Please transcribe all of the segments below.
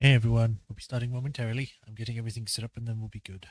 Hey everyone, we'll be starting momentarily. I'm getting everything set up and then we'll be good.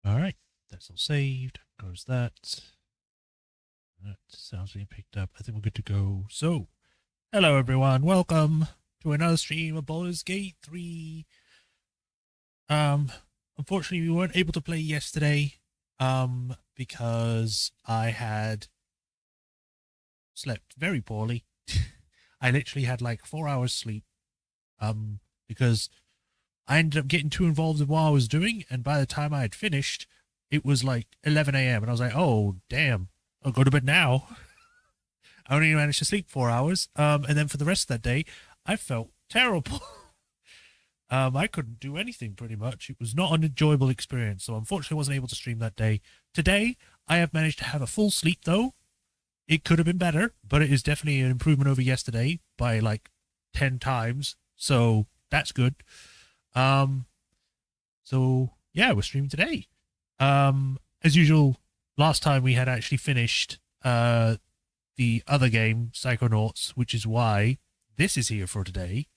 Alright, that's all saved. Goes that. That sounds being picked up. I think we're good to go. So, hello everyone, welcome to another stream of Baldur's Gate 3. Unfortunately we weren't able to play yesterday, because I had slept very poorly. I literally had like 4 hours sleep, because I ended up getting too involved in what I was doing, and by the time I had finished, it was like 11 a.m. and I was like, oh, damn, I'll go to bed now. I only managed to sleep 4 hours, and then for the rest of that day, I felt terrible. I couldn't do anything pretty much. It was not an enjoyable experience, so unfortunately I wasn't able to stream that day. Today, I have managed to have a full sleep, though. It could have been better, but it is definitely an improvement over yesterday by like 10 times, so that's good. So yeah, we're streaming today. As usual, last time we had actually finished the other game, Psychonauts, which is why this is here for today.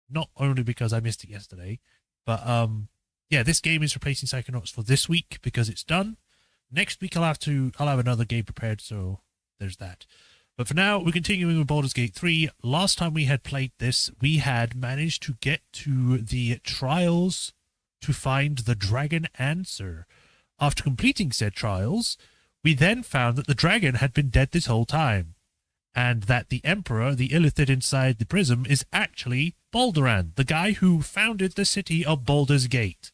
Not only because I missed it yesterday, but yeah, this game is replacing Psychonauts for this week because it's done. Next week I'll have another game prepared, so there's that. But for now, we're continuing with Baldur's Gate 3. Last time we had played this, we had managed to get to the trials to find the dragon answer. After completing said trials, we then found that the dragon had been dead this whole time, and that the Emperor, the illithid inside the prism, is actually Balduran, the guy who founded the city of Baldur's Gate.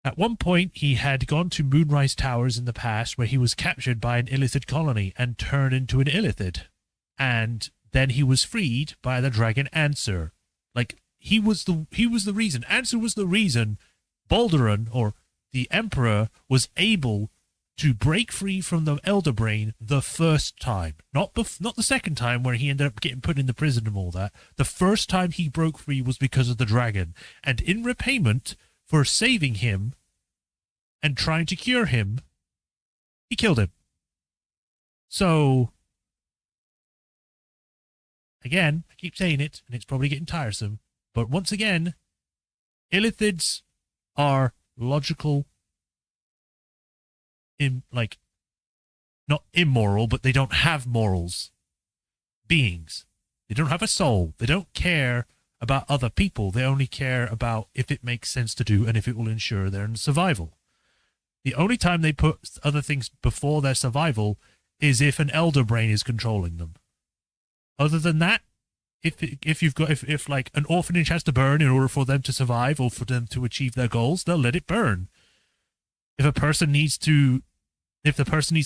At one point, he had gone to Moonrise Towers in the past, where he was captured by an illithid colony and turned into an illithid. And then he was freed by the dragon Ansur. Like, he was the reason. Ansur was the reason Balduran, or the Emperor, was able to break free from the Elder Brain the first time. Not the second time where he ended up getting put in the prison and all that. The first time he broke free was because of the dragon. And in repayment for saving him and trying to cure him, he killed him. So, again, I keep saying it, and it's probably getting tiresome, but once again, illithids are logical, not immoral, but they don't have morals. Beings. They don't have a soul. They don't care about other people. They only care about if it makes sense to do and if it will ensure their survival. The only time they put other things before their survival is if an elder brain is controlling them. Other than that, if like an orphanage has to burn in order for them to survive or for them to achieve their goals, they'll let it burn. If the person needs to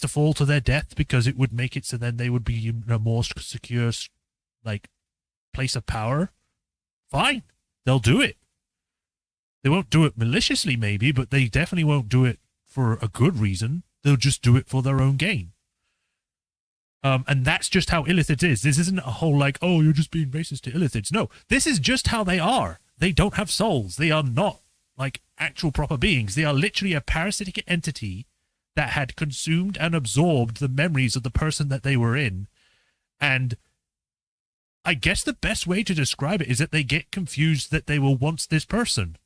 fall to their death because it would make it so then they would be in a more secure, like, place of power, fine, they'll do it. They won't do it maliciously, maybe, but they definitely won't do it for a good reason. They'll just do it for their own gain. And that's just how illithids is. This isn't a whole like, oh, you're just being racist to illithids. No, this is just how they are. They don't have souls. They are not like actual proper beings. They are literally a parasitic entity that had consumed and absorbed the memories of the person that they were in. And I guess the best way to describe it is that they get confused that they were once this person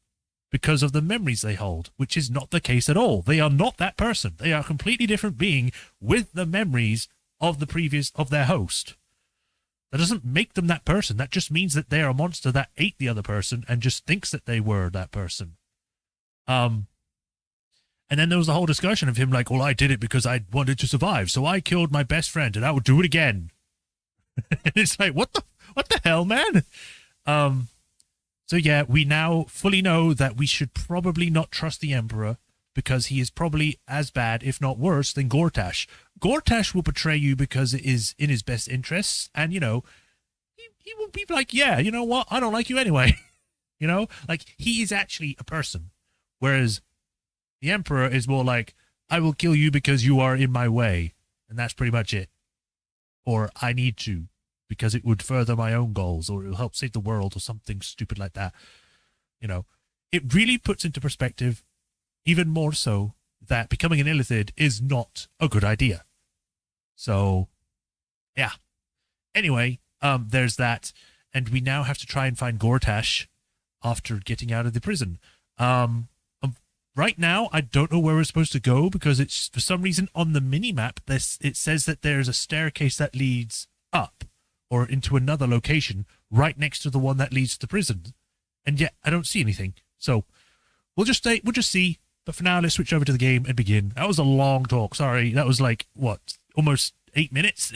because of the memories they hold, which is not the case at all. They are not that person. They are a completely different being with the memories of their host. That doesn't make them that person. That just means that they're a monster that ate the other person and just thinks that they were that person. And then there was the whole discussion of him like, well, I did it because I wanted to survive, so I killed my best friend and I would do it again. And it's like, what the hell, man? So yeah, we now fully know that we should probably not trust the Emperor because he is probably as bad, if not worse, than Gortash. Gortash will betray you because it is in his best interests, and, you know, he will be like, yeah, you know what, I don't like you anyway. You know, like, he is actually a person, whereas the Emperor is more like, I will kill you because you are in my way, and that's pretty much it. Or, I need to, because it would further my own goals, or it will help save the world, or something stupid like that. You know, it really puts into perspective, even more so, that becoming an Illithid is not a good idea. So, yeah. Anyway, there's that, and we now have to try and find Gortash after getting out of the prison. Right now, I don't know where we're supposed to go, because it's, for some reason, on the mini-map, it says that there's a staircase that leads up, or into another location, right next to the one that leads to the prison. And yet, I don't see anything. So, we'll just see. But for now, let's switch over to the game and begin. That was a long talk. Sorry. That was like, what, almost 8 minutes?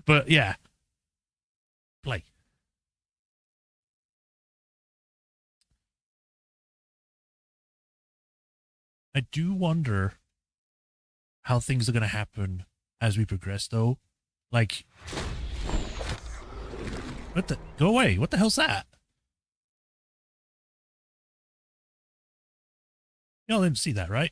But yeah. Play. I do wonder how things are going to happen as we progress, though. Like, what the? Go away. What the hell's that? Y'all didn't see that, right?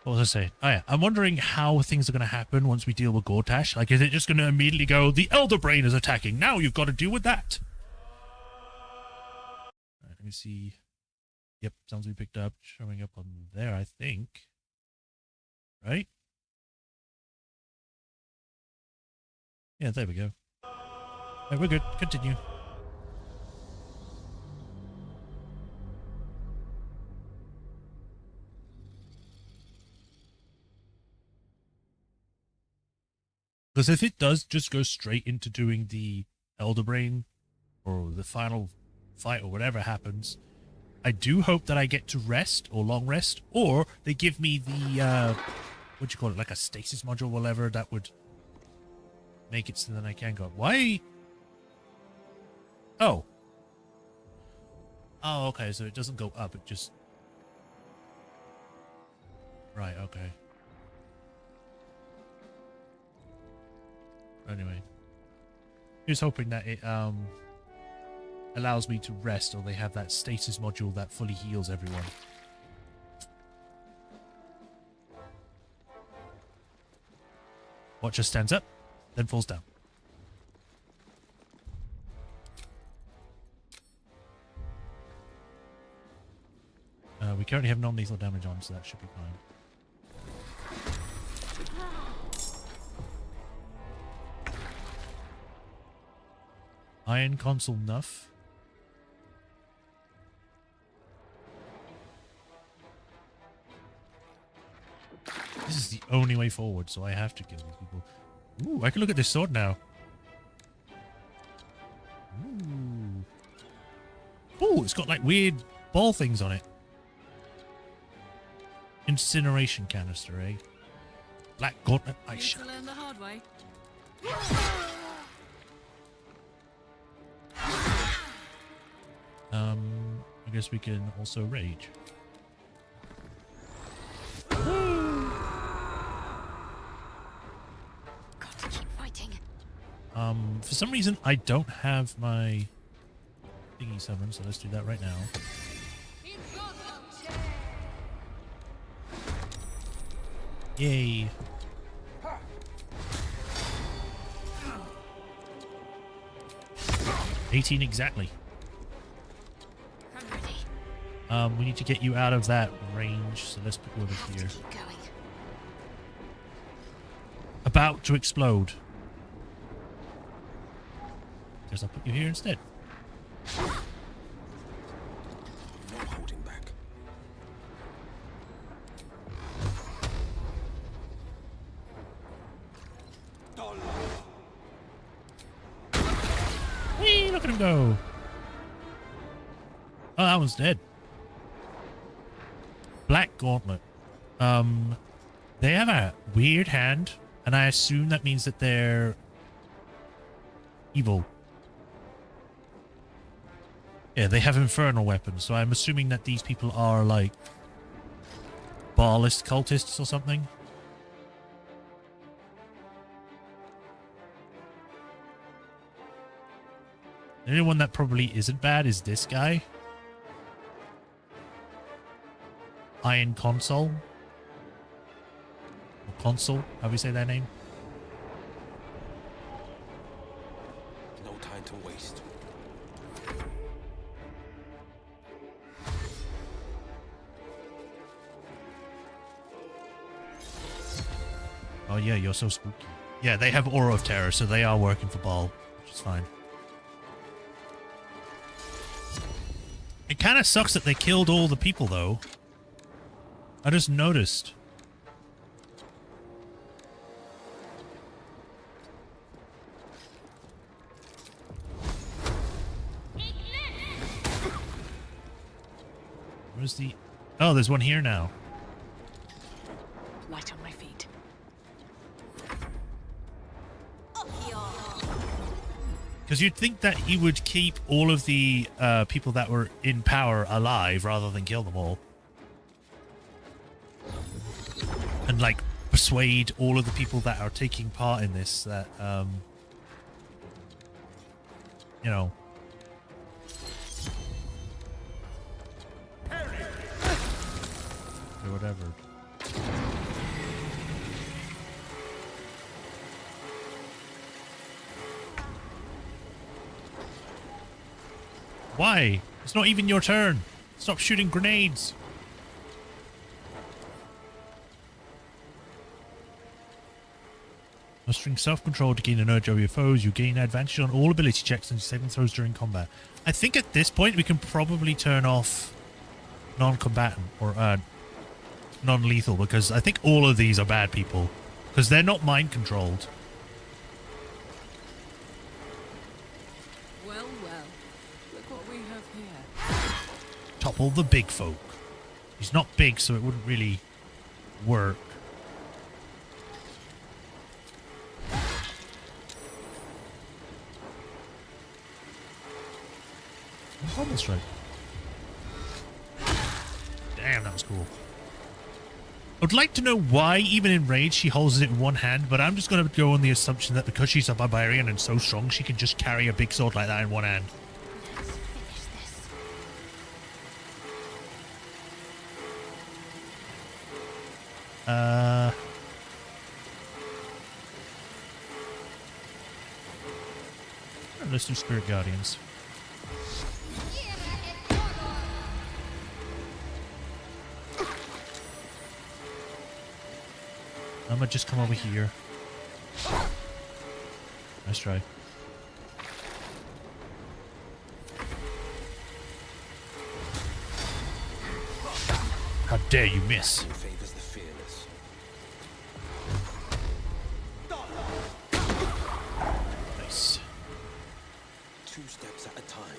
What was I saying? Oh yeah, I'm wondering how things are going to happen once we deal with Gortash. Like, is it just going to immediately go, the Elder Brain is attacking, now you've got to deal with that? Alright, let me see. Yep, sounds we picked up, showing up on there, I think. Right? Yeah, there we go. Right, we're good. Continue. Because if it does just go straight into doing the Elder Brain, or the final fight, or whatever happens, I do hope that I get to rest, or long rest, or they give me the, what do you call it, like a stasis module, whatever, that would make it so that I can go. Why? Oh. Oh, okay, so it doesn't go up, it just... Right, okay. Anyway. Here's hoping that it, allows me to rest, or they have that stasis module that fully heals everyone. Watcher stands up, then falls down. We currently have non-lethal damage on, so that should be fine. Iron console nuff. This is the only way forward, so I have to kill these people. Ooh, I can look at this sword now. Ooh. Ooh, it's got like weird ball things on it. Incineration canister, eh? Black gauntlet ice shot. Learn the hard way. I guess we can also rage. Got to keep fighting. For some reason, I don't have my thingy summon, so let's do that right now. Yay. $18 exactly. I'm ready. We need to get you out of that range, so let's put you over here. Keep going. About to explode. Guess I'll put you here instead. No holding back. Whee! Look at him go. Oh, that one's dead. Black Gauntlet. They have a weird hand, and I assume that means that they're evil. Yeah, they have infernal weapons, so I'm assuming that these people are like Baalist cultists or something. The only one that probably isn't bad is this guy. Iron Console. Or Console, how do you say that name? No time to waste. Oh yeah, you're so spooky. Yeah, they have Aura of Terror, so they are working for Baal, which is fine. It kind of sucks that they killed all the people, though. I just noticed. Where's the... Oh, there's one here now. Light on my feet. Because you'd think that he would keep all of the people that were in power alive rather than kill them all. And, like, persuade all of the people that are taking part in this that, you know... or whatever. Why? It's not even your turn. Stop shooting grenades. Mustering self-control to gain an urge over your foes, you gain advantage on all ability checks and saving throws during combat. I think at this point we can probably turn off non-combatant or non-lethal, because I think all of these are bad people because they're not mind-controlled. Well, well. Look what we have here. Topple the big folk. He's not big, so it wouldn't really work. Almost right. Damn, that was cool. I'd like to know why, even in Rage, she holds it in one hand, but I'm just going to go on the assumption that because she's a barbarian and so strong, she can just carry a big sword like that in one hand. Let's finish this. Let's do Spirit Guardians. I'm gonna just come over here. Nice try. How dare you miss? Who favors the fearless? Nice. 2 steps at a time.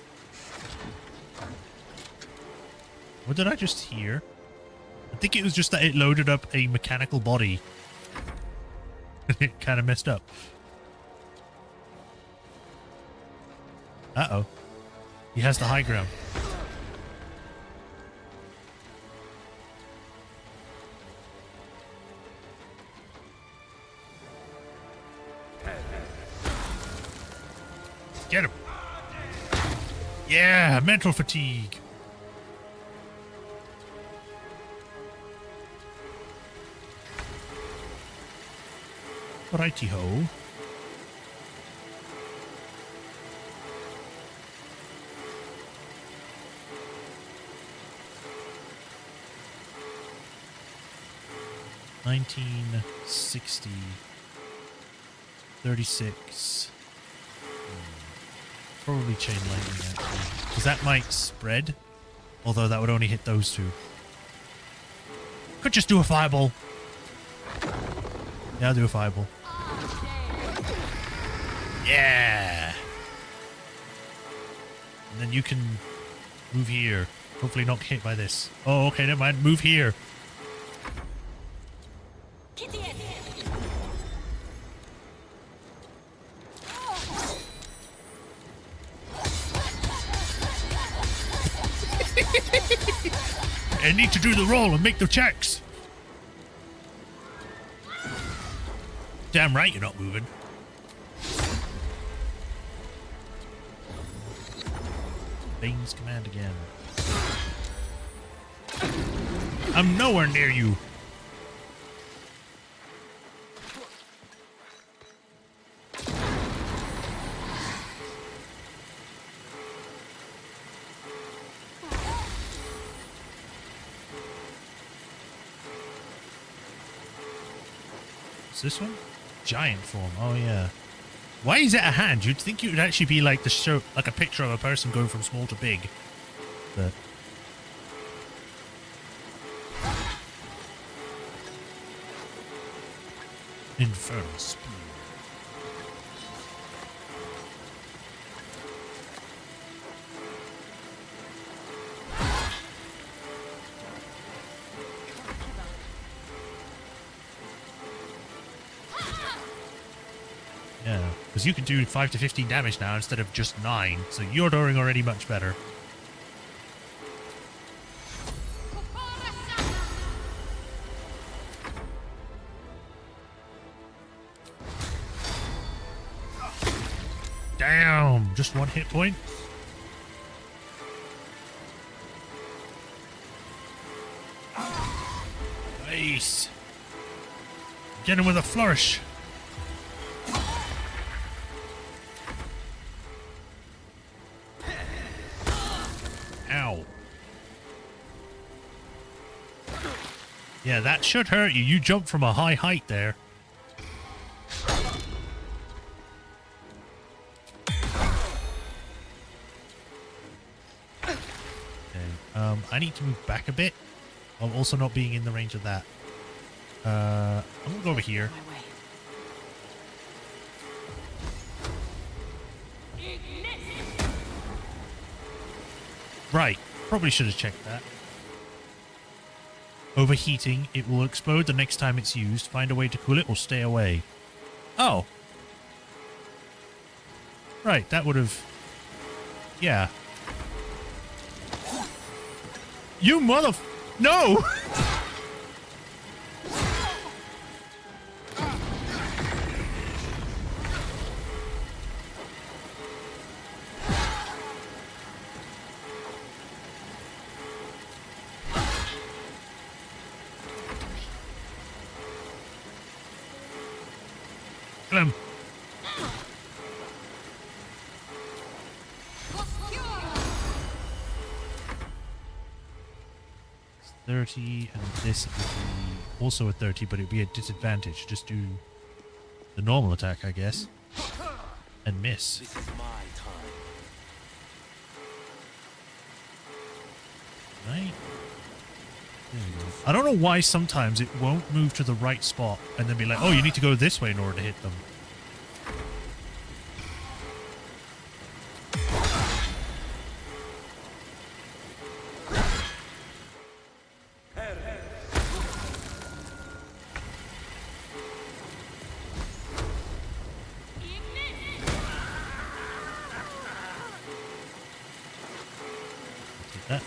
What did I just hear? I think it was just that it loaded up a mechanical body. It kind of messed up. Uh-oh. He has the high ground. Get him. Yeah, mental fatigue. Righty-ho. $19.60. 36. Probably chain lightning actually, because that might spread. Although that would only hit those two. Could just do a fireball. Yeah, I'll do a fireball. Yeah. And then you can move here. Hopefully not hit by this. Oh, okay, never mind. Move here. I need to do the roll and make the checks. Damn right you're not moving. Bane's command again. I'm nowhere near you. What's this one? Giant form. Oh yeah. Why is it a hand? You'd think it would actually be like the show, like a picture of a person going from small to big. But infernal speed. Yeah, because you can do 5 to 15 damage now instead of just 9, so you're doing already much better. Damn, just 1 hit point. Nice. Get him with a flourish. Ow. Yeah, that should hurt you. You jumped from a high height there. Okay, I need to move back a bit. I'm also not being in the range of that. I'm gonna go over here. Right, probably should have checked that. Overheating, it will explode the next time it's used. Find a way to cool it or stay away. Oh. Right, that would have... Yeah. You mother... No! Kill him. 30, and this would be also a 30, but it would be a disadvantage. Just do the normal attack, I guess. And miss. This is my time. Right? There we go. I don't know why sometimes it won't move to the right spot and then be like, oh, you need to go this way in order to hit them. Take that.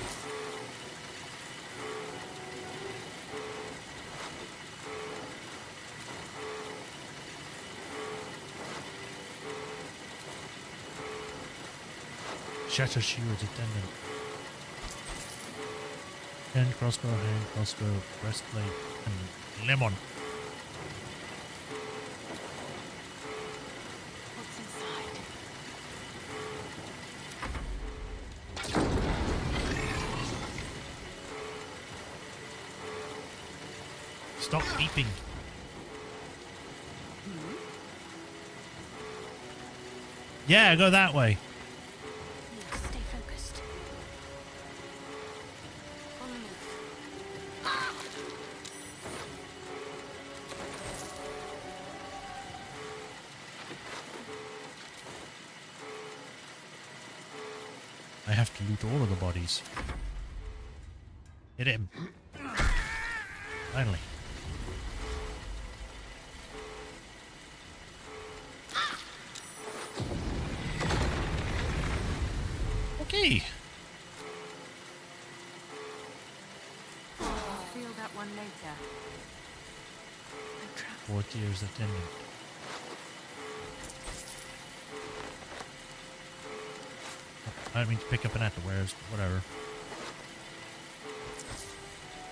Shatter shield attendant. Hand crossbow, hand crossbow, breastplate, and lemon. What's inside? Stop beeping. Yeah, go that way. I have to loot all of the bodies. Hit him. Finally. Okay. I'll feel that one later. The trap. 4 years attendant. I don't mean to pick up an underwears, but whatever.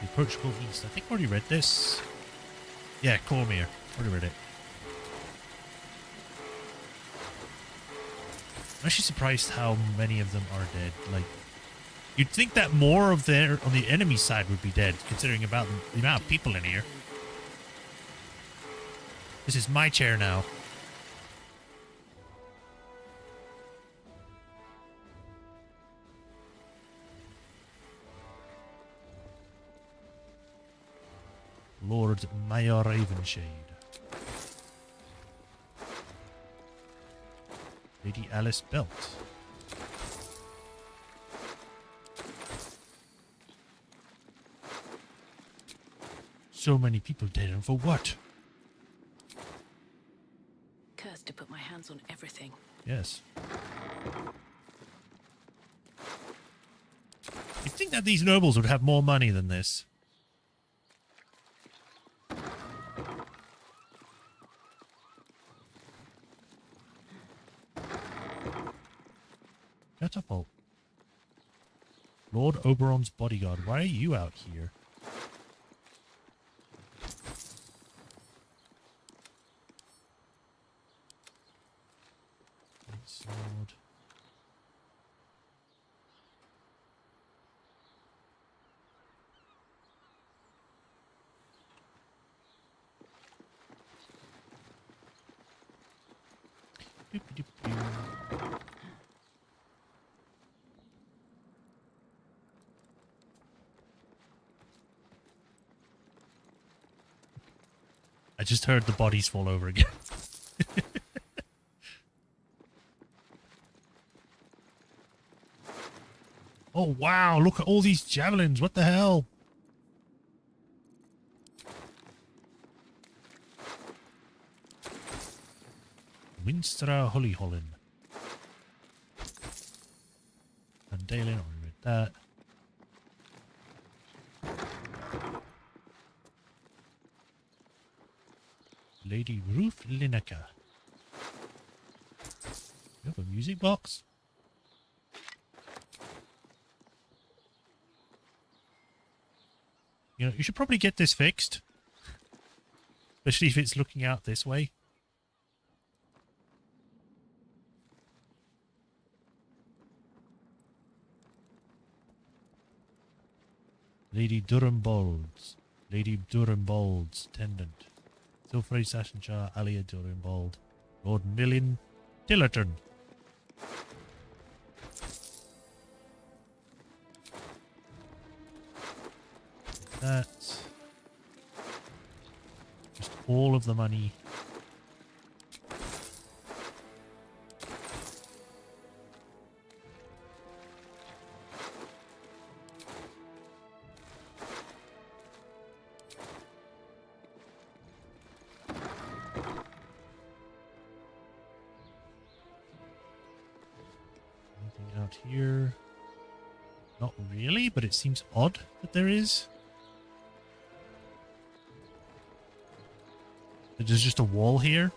The approachable east. I think I already read this. Yeah, Cormier. Already read it. I'm actually surprised how many of them are dead. Like, you'd think that more of their on the enemy side would be dead, considering about the amount of people in here. This is my chair now. Lord Mayor Ravenshade. Lady Alice Belt. So many people dead, and for what? Cursed to put my hands on everything. Yes. You'd think that these nobles would have more money than this. Catapult. Lord Oberon's bodyguard. Why are you out here? Sword. Doop-a-doop-doo. I just heard the bodies fall over again. Oh, wow. Look at all these javelins. What the hell? Winstra Hollyholland. And Dalen, I'll read that. Lady Ruth Lineker. You have a music box? You know, you should probably get this fixed. Especially if it's looking out this way. Lady Durham-Bolds. Lady Durham-Bolds, Tendant. Silfrey Sassenchar, Alia Durham-Bold. Lord Millin Tillerton. That. Just all of the money. Anything out here? Not really, but it seems odd that there is. There's just a wall here.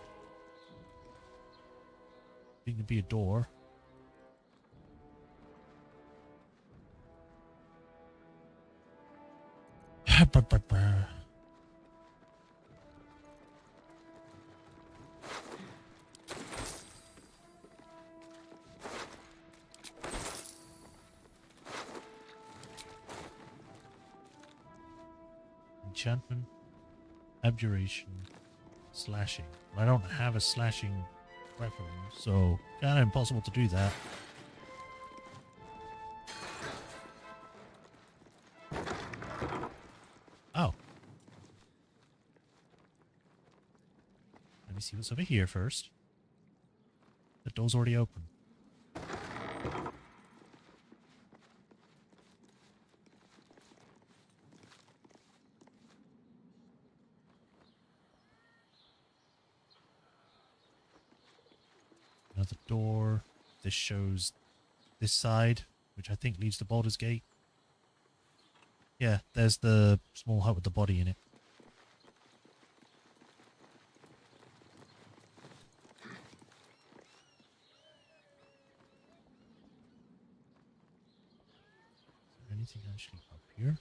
Seems to be a door. Enchantment, abjuration, slashing. I don't have a slashing weapon, so kind of impossible to do that. Oh. Let me see what's over here first. The door's already open. door. This shows this side, which I think leads to Baldur's Gate. Yeah, there's the small hut with the body in it. Is there anything actually up here?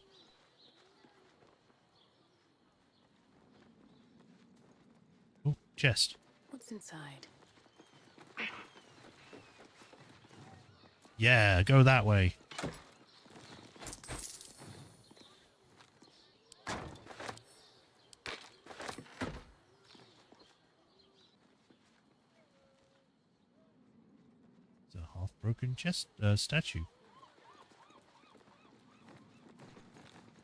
Oh, chest. What's inside? Yeah, go that way. It's a half-broken chest statue.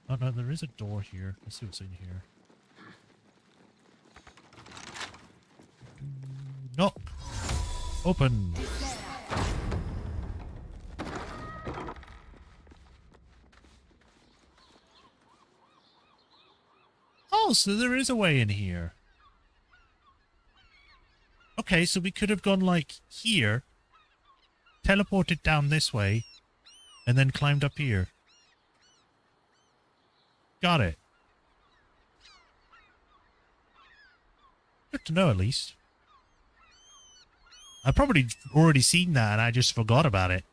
Oh no, there is a door here. Let's see what's in here. Knock. Open. Oh, so there is a way in here. Okay, so we could have gone like here, teleported down this way, and then climbed up here. Got it. Good to know, at least. I've probably already seen that and I just forgot about it.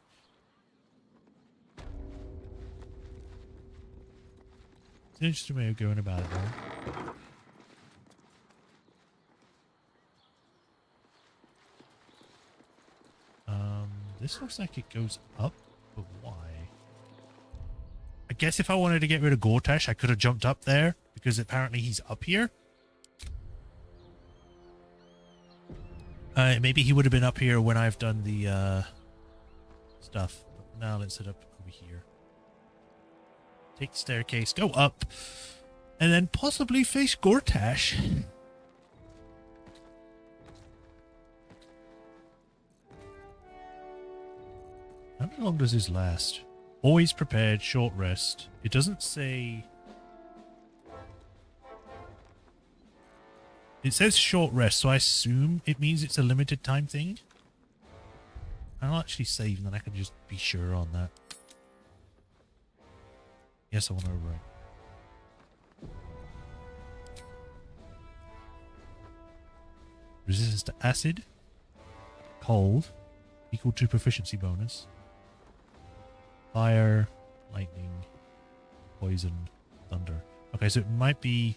It's an interesting way of going about it, though. This looks like it goes up, but why? I guess if I wanted to get rid of Gortash, I could have jumped up there, because apparently he's up here. Maybe he would have been up here when I've done the stuff. But now let's head up over here. Take the staircase, go up, and then possibly face Gortash. How long does this last? Always prepared, short rest. It doesn't say... It says short rest, so I assume it means it's a limited time thing. I'll actually save and then I can just be sure on that. Yes, I want to overwrite. Resistance to acid. Cold. Equal to proficiency bonus. Fire. Lightning. Poison. Thunder. Okay, so it might be...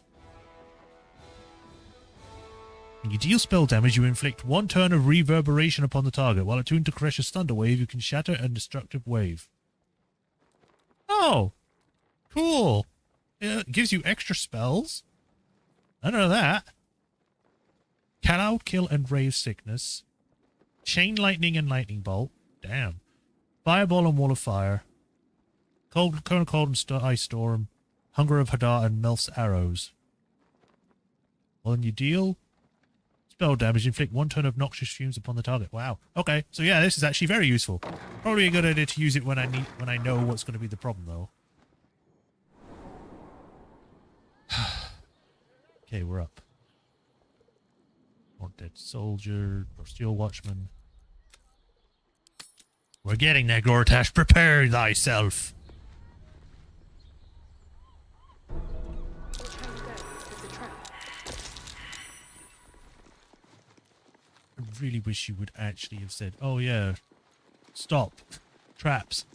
When you deal spell damage, you inflict 1 turn of reverberation upon the target. While attuned to Koresh's Thunder Wave, you can shatter a destructive wave. Oh! Cool! It gives you extra spells. I don't know that. Can out, kill, and rave sickness. Chain lightning and lightning bolt. Damn. Fireball and wall of fire. Cold, cone of cold and ice storm. Hunger of Hadar and Melf's arrows. When you deal spell damage, inflict 1 turn of noxious fumes upon the target. Wow. Okay. So yeah, this is actually very useful. Probably a good idea to use it when I know what's going to be the problem, though. Okay, we're up. More dead soldier, or steel watchman. We're getting there, Gortash. Prepare thyself. I really wish you would actually have said, oh yeah, stop. Traps.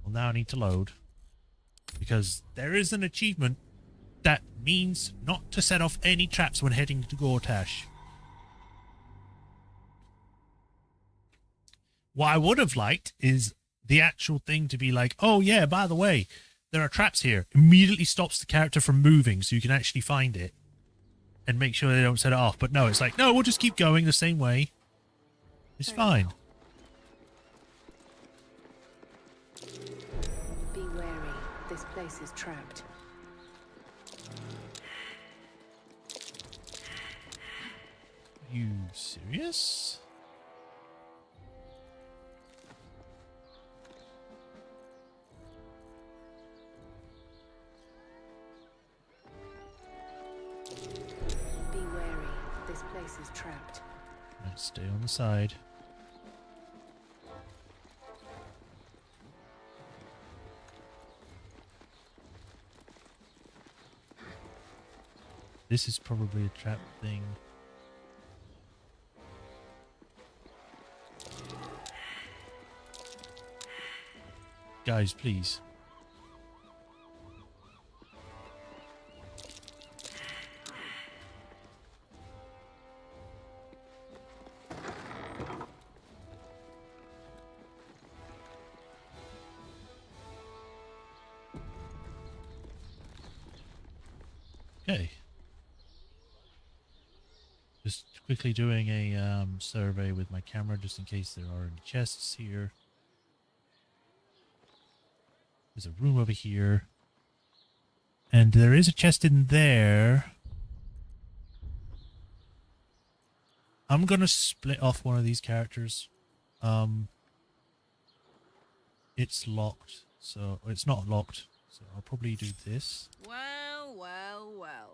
Well, now I need to load. Because there is an achievement that means not to set off any traps when heading to Gortash. What I would have liked is the actual thing to be like, oh yeah, by the way, there are traps here. Immediately stops the character from moving so you can actually find it and make sure they don't set it off. But no, it's like, no, we'll just keep going the same way. It's fine. Be wary. This place is trapped. You serious? place is trapped. Right, stay on the side. This is probably a trap thing. Guys, please. Okay. Just quickly doing a survey with my camera just in case there are any chests here. There's a room over here. And there is a chest in there. I'm gonna split off one of these characters. It's locked, so it's not locked. So I'll probably do this. Well, well, well.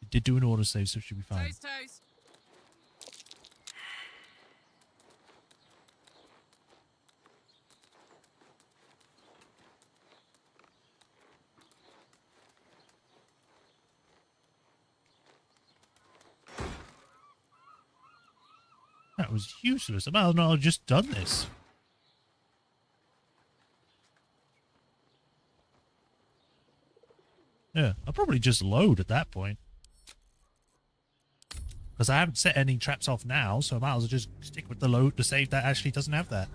It did do an autosave, so it should be fine. Toast, toast. That was useless. I might as well have just done this. Yeah, I'll probably just load at that point. Because I haven't set any traps off now, so I might as well just stick with the save that actually doesn't have that.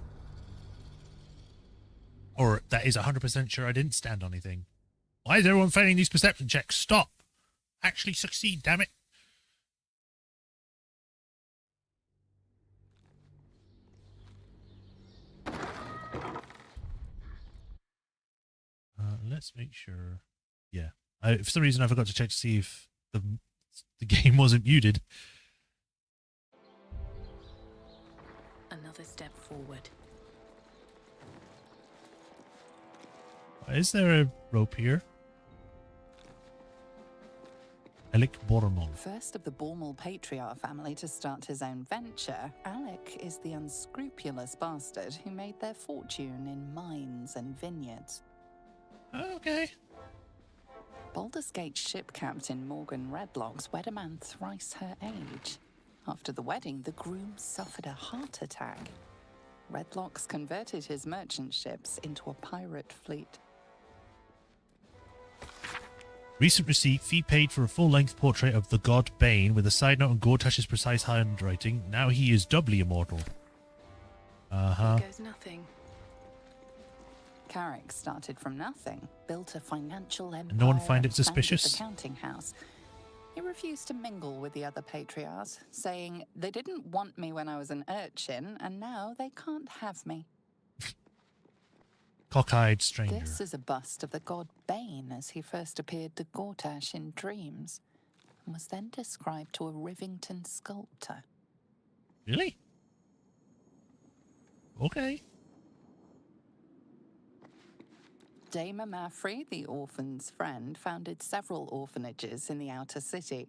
Or that is 100% sure I didn't stand on anything. Why is everyone failing these perception checks? Stop! Actually succeed, damn it! Let's make sure. Yeah. For some reason I forgot to check to see if the game wasn't muted. Another step forward. Is there a rope here? Alec Bormon. First of the Bormal patriarch family to start his own venture, Alec is the unscrupulous bastard who made their fortune in mines and vineyards. Okay. Baldur's Gate ship captain Morgan Redlocks wed a man thrice her age. After the wedding, the groom suffered a heart attack. Redlocks converted his merchant ships into a pirate fleet. Recent receipt, fee paid for a full-length portrait of the god Bane with a side note on Gortash's precise handwriting. Now he is doubly immortal. Here goes nothing. Carrick started from nothing, built a financial empire, And no one find it and founded suspicious? the counting house. He refused to mingle with the other patriarchs, saying, "They didn't want me when I was an urchin, and now they can't have me." Cockeyed stranger. This is a bust of the god Bane as he first appeared to Gortash in dreams, and was then described to a Rivington sculptor. Really? Okay. Dame Mafrey, the orphan's friend, founded several orphanages in the outer city,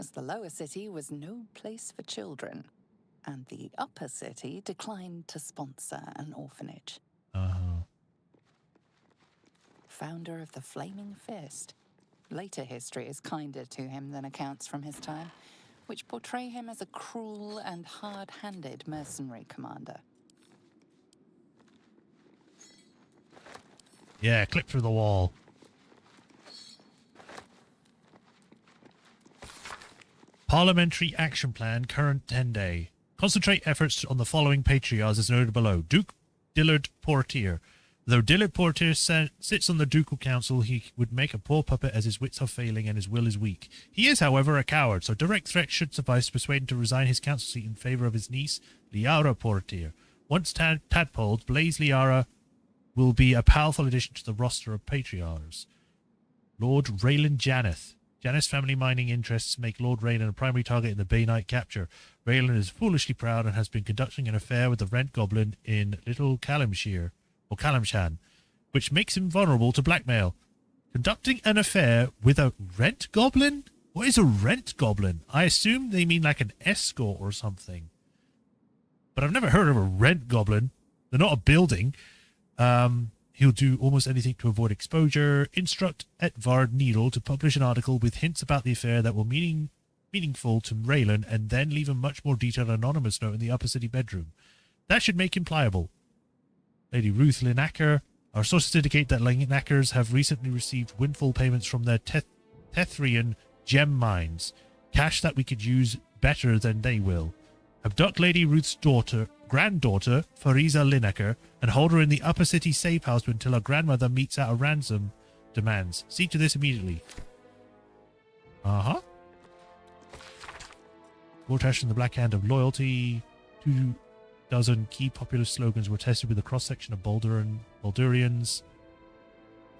as the lower city was no place for children, and the upper city declined to sponsor an orphanage. Founder of the Flaming Fist. Later history is kinder to him than accounts from his time, which portray him as a cruel and hard-handed mercenary commander. Yeah, clip through the wall. Parliamentary Action Plan, current 10-day. Concentrate efforts on the following patriarchs as noted below. Duke Dillard Portier. Though Dillard Portier sits on the ducal council, he would make a poor puppet as his wits are failing and his will is weak. He is, however, a coward, so direct threats should suffice to persuade him to resign his council seat in favour of his niece, Liara Portier. Once tadpoled, Blaze Liara will be a powerful addition to the roster of patriarchs. Lord Raylan Janeth. Janeth's family mining interests make Lord Raylan a primary target in the Bainite capture. Raylan is foolishly proud and has been conducting an affair with the Rent Goblin in Little Calimshire, or Calimshan, which makes him vulnerable to blackmail. Conducting an affair with a Rent Goblin? What is a rent goblin? I assume they mean like an escort or something. But I've never heard of a rent goblin. They're not a building. He'll do almost anything to avoid exposure. Instruct Etvard Needle to publish an article with hints about the affair that will meaningful to Raylan, and then leave a much more detailed anonymous note in the upper city bedroom. That should make him pliable. Lady Ruth Linacker. Our sources indicate that Linackers have recently received windfall payments from their Tethrian gem mines. Cash that we could use better than they will. Abduct Lady Ruth's granddaughter, Fariza Linacker, and hold her in the upper city safe house until her grandmother meets out a ransom demands. See to this immediately. Uh-huh. Gortash and the Black Hand of Loyalty. 24 key popular slogans were tested with a cross-section of Baldurians.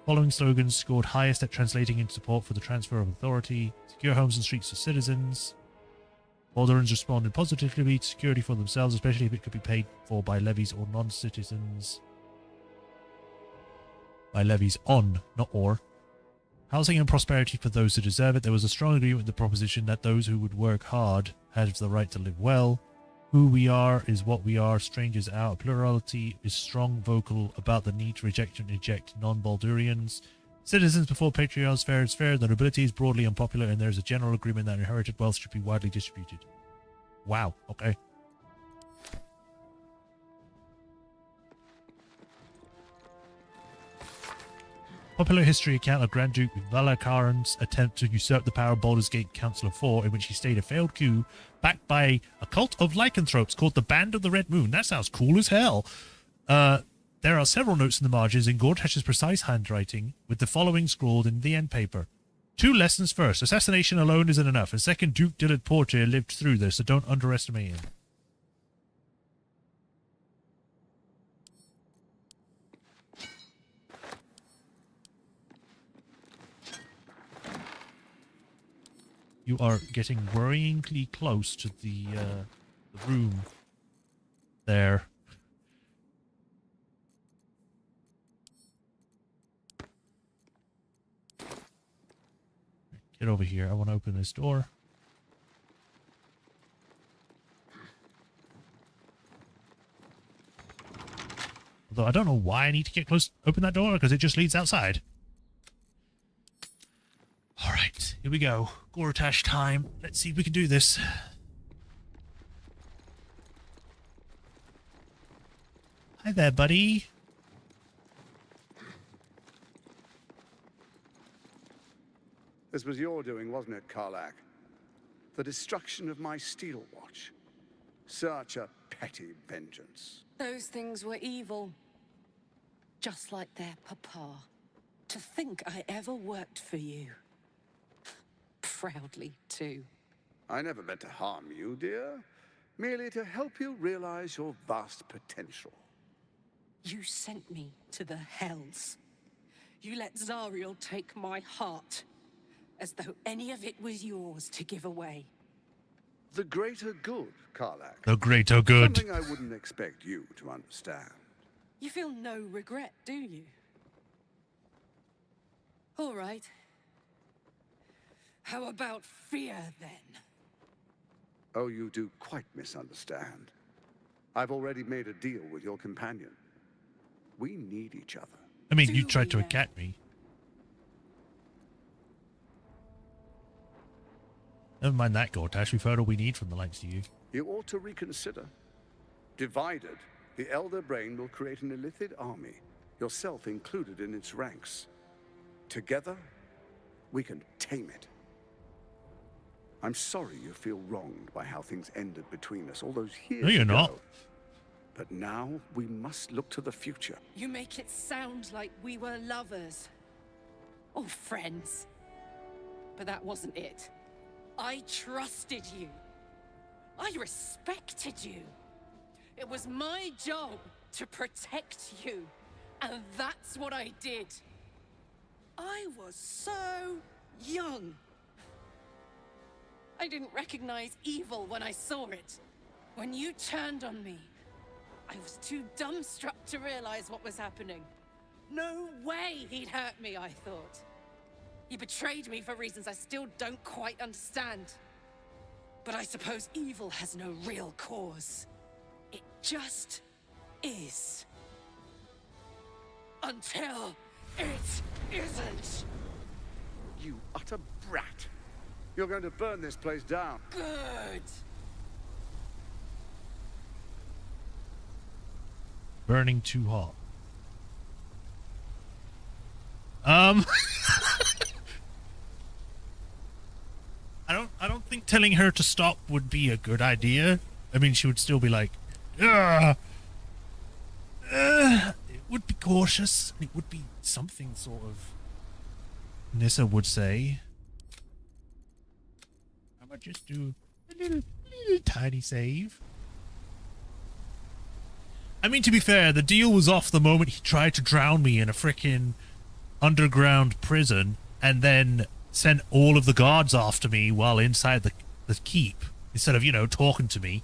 Following slogans scored highest at translating into support for the transfer of authority. Secure homes and streets for citizens. Baldurans responded positively to security for themselves, especially if it could be paid for by levies or non-citizens. By levies on, not or. Housing and prosperity for those who deserve it. There was a strong agreement with the proposition that those who would work hard had the right to live well. Who we are is what we are. Strangers out. Plurality is strong vocal about the need to reject and eject non-Baldurians. Citizens before patriarchs, fair is fair. The nobility is broadly unpopular, and there is a general agreement that inherited wealth should be widely distributed. Wow. Okay. Popular history account of Grand Duke Valakaran's attempt to usurp the power of Baldur's Gate Council of Four, in which he stayed a failed coup backed by a cult of lycanthropes called the Band of the Red Moon. That sounds cool as hell. There are several notes in the margins in Gortash's precise handwriting, with the following scrawled in the end paper. 2 lessons first. Assassination alone isn't enough. And second, Duke Dillard Portier lived through this, so don't underestimate him. You are getting worryingly close to the room there. Get over here. I want to open this door. Although I don't know why I need to get close. Open that door, because it just leads outside. Alright, here we go. Gortash time. Let's see if we can do this. Hi there, buddy. This was your doing, wasn't it, Karlak? The destruction of my steel watch. Such a petty vengeance. Those things were evil. Just like their papa. To think I ever worked for you. Proudly, too. I never meant to harm you, dear. Merely to help you realize your vast potential. You sent me to the hells. You let Zariel take my heart. As though any of it was yours to give away. The greater good, Karlak. The greater good. Something I wouldn't expect you to understand. You feel no regret, do you? All right. How about fear, then? Oh, you do quite misunderstand. I've already made a deal with your companion. We need each other. I mean, you Do tried to we, attack me. Never mind that, Gortash. We've heard all we need from the likes of you. You ought to reconsider. Divided, the Elder Brain will create an illithid army, yourself included in its ranks. Together, we can tame it. I'm sorry you feel wronged by how things ended between us all those years ago. No, you're not. But now, we must look to the future. You make it sound like we were lovers. Or friends. But that wasn't it. I trusted you. I respected you. It was my job to protect you. And that's what I did. I was so young. I didn't recognize evil when I saw it. When you turned on me, I was too dumbstruck to realize what was happening. No way he'd hurt me, I thought. You betrayed me for reasons I still don't quite understand. But I suppose evil has no real cause. It just is. Until it isn't. You utter brat. You're going to burn this place down. Good. Burning too hot. I don't think telling her to stop would be a good idea. I mean, she would still be like, ugh. It would be cautious. It would be something sort of, Nissa would say. How about just do a little tiny save? I mean, to be fair, the deal was off the moment he tried to drown me in a frickin' underground prison and then sent all of the guards after me while inside the keep instead of, you know, talking to me.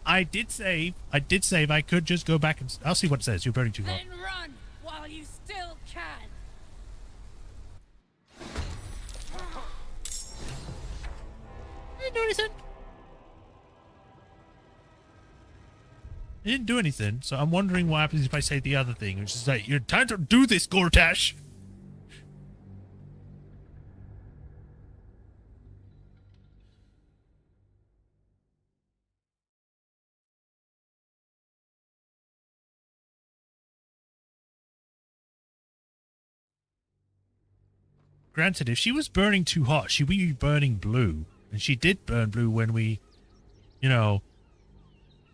I did save. I could just go back and... I'll see what it says. You're burning too hot. Then run while you still can. I didn't do anything. I didn't do anything, so I'm wondering what happens if I say the other thing, which is like, you're time to do this, Gortash! Granted, if she was burning too hot, she would be burning blue. And she did burn blue when we, you know,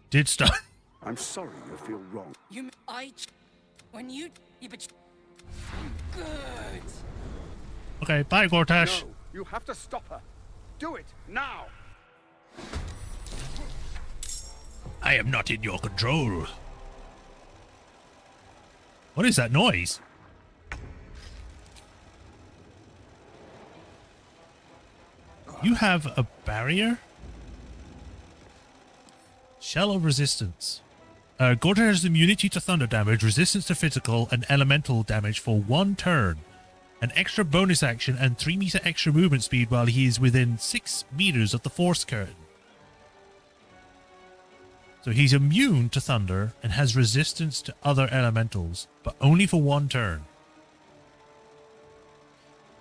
did stuff. I'm sorry you feel wrong. When you good. Okay, bye, Gortash. No, you have to stop her. Do it now. I am not in your control. What is that noise? You have a barrier? Shell of resistance. Gortash has immunity to thunder damage, resistance to physical and elemental damage for 1 turn. An extra bonus action and 3 meter extra movement speed while he is within 6 meters of the force curtain. So he's immune to thunder and has resistance to other elementals, but only for 1 turn.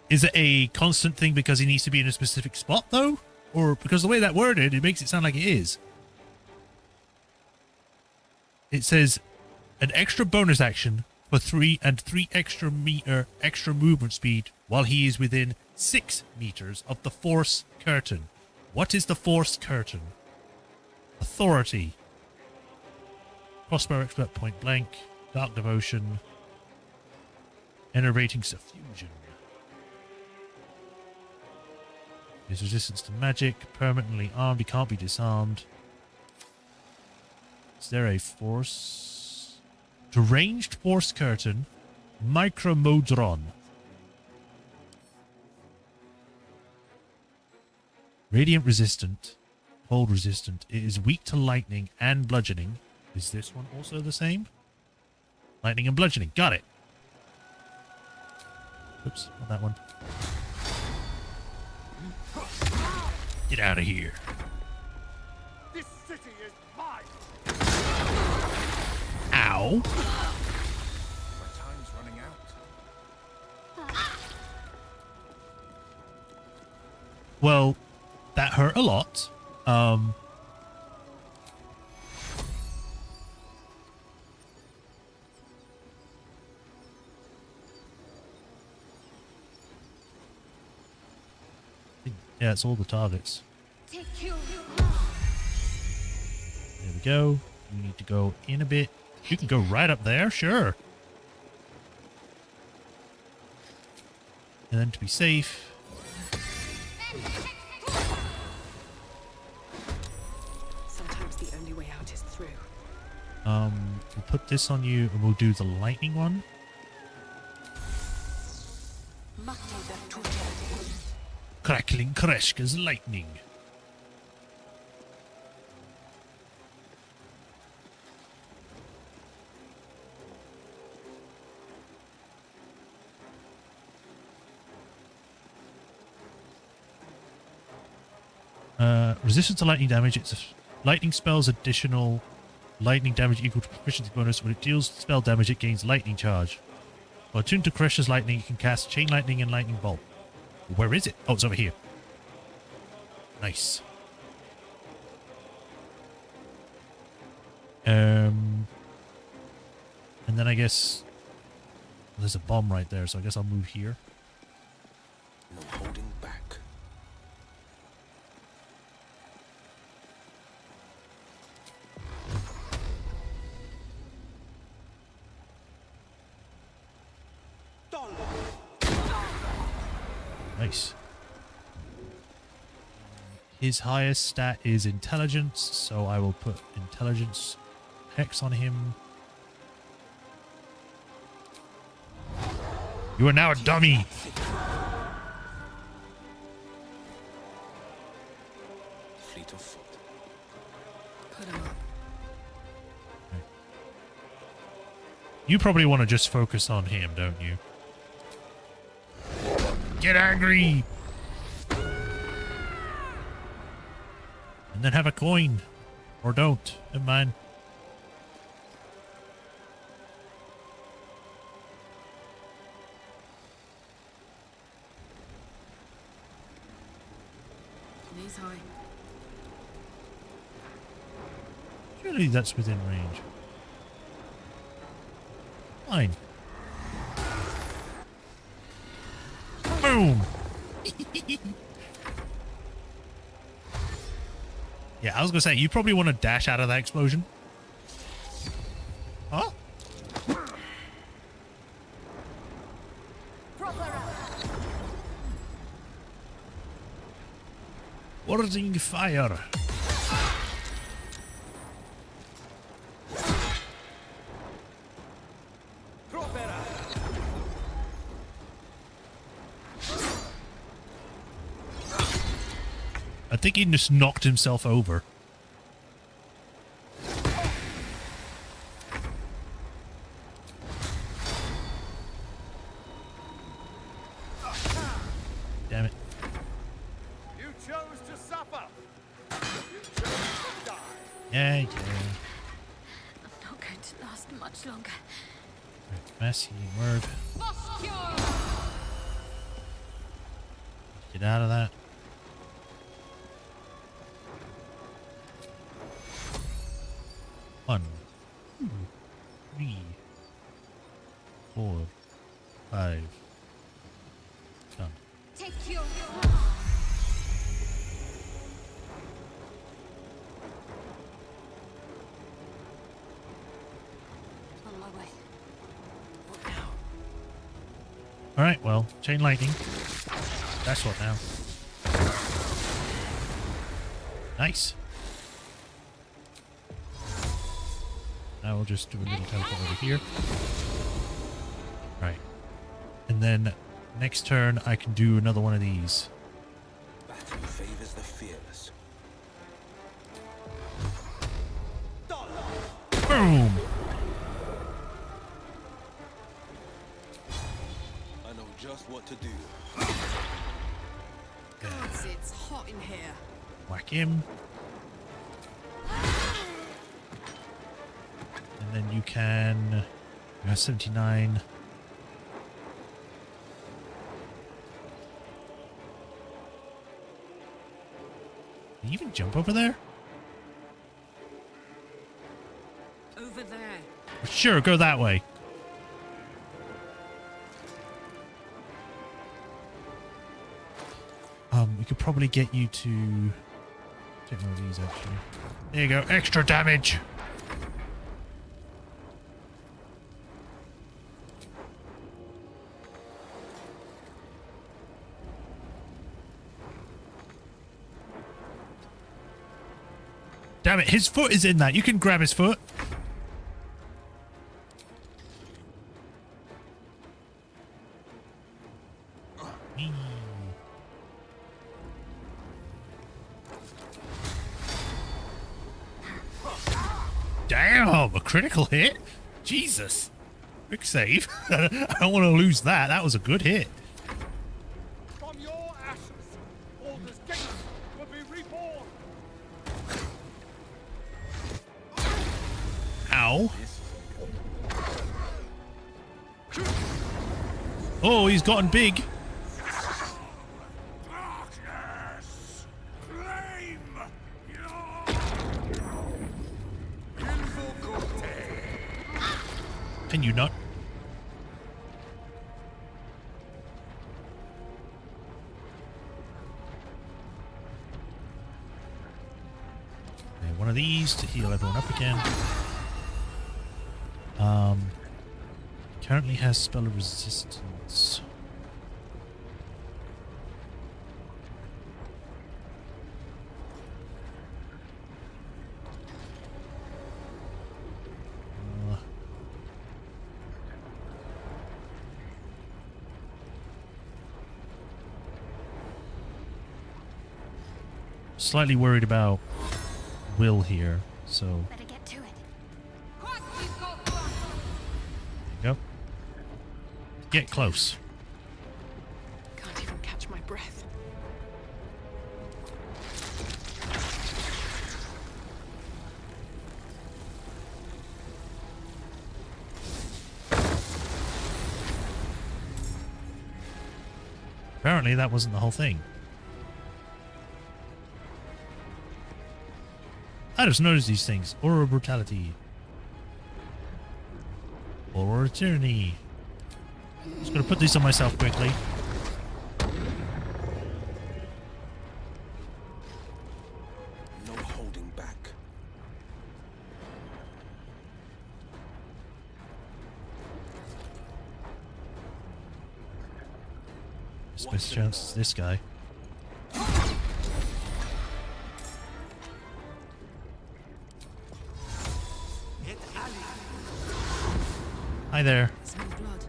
Is it a constant thing because he needs to be in a specific spot, though? Or because the way that worded, it makes it sound like it is. It says an extra bonus action for 3 extra meter extra movement speed while he is within 6 meters of the force curtain. What is the force curtain? Authority. Crossbow expert point blank. Dark devotion. Enervating suffusion. His resistance to magic. Permanently armed. He can't be disarmed. Is there a force? Deranged force curtain. Micromodron. Radiant resistant. Cold resistant. It is weak to lightning and bludgeoning. Is this one also the same? Lightning and bludgeoning. Got it. Oops, not that one. Get out of here. This city is mine. Ow. My time's running out. Well, that hurt a lot. Yeah, it's all the targets. There we go. You need to go in a bit. You can go right up there, sure. And then to be safe. Sometimes the only way out is through. We'll put this on you and we'll do the lightning one. Crackling Kreshka's lightning. Resistance to lightning damage. It's a lightning spells additional lightning damage equal to proficiency bonus. When it deals spell damage, it gains lightning charge. While attuned to Crusher's lightning, you can cast chain lightning and lightning bolt. Where is it? Oh, it's over here. Nice. And then I guess there's a bomb right there, so I guess I'll move here. No holding back. Nice. His highest stat is intelligence, so I will put intelligence hex on him. You are now a dummy. Fleet of foot. Put him up. You probably want to just focus on him, don't you? Get angry! And then have a coin. Or don't. Never mind. Knees high. Surely that's within range. Fine. Boom! Yeah, I was gonna say, you probably want to dash out of that explosion. Huh? Warding fire. I think he just knocked himself over. Damn it. You chose to suffer. You chose to die. Yeah, yeah. I'm not going to last much longer. Mass healing word. Get out of that. One, 2, 3, 4, 5. Done. Take your... On my way. What now? Alright, well, chain lightning. That's what now. Nice. Now we'll just do a little teleport over here. Right. And then next turn I can do another one of these. Battle favors the fearless. Boom! I know just what to do. Gods, it's hot in here. Whack him. And then you can... You have 79. Can you even jump over there? Over there. Sure, go that way. We could probably get you to... Take one of these, actually. There you go, extra damage! Damn it, his foot is in that. You can grab his foot. Damn, a critical hit? Jesus. Quick save. I don't want to lose that. That was a good hit. From your ashes, Baldur's gates will be reborn. Ow. Oh, he's gotten big. Can you not? Okay, one of these to heal everyone up again. Currently has spell of resistance. Slightly worried about Will here, so Better get to it. there you go. Get close. Can't even catch my breath. Apparently that wasn't the whole thing. I just noticed these things. Aura brutality. Aura tyranny. Just gonna put these on myself quickly. No holding back. Best chance is this guy. Hi there. Smell blood.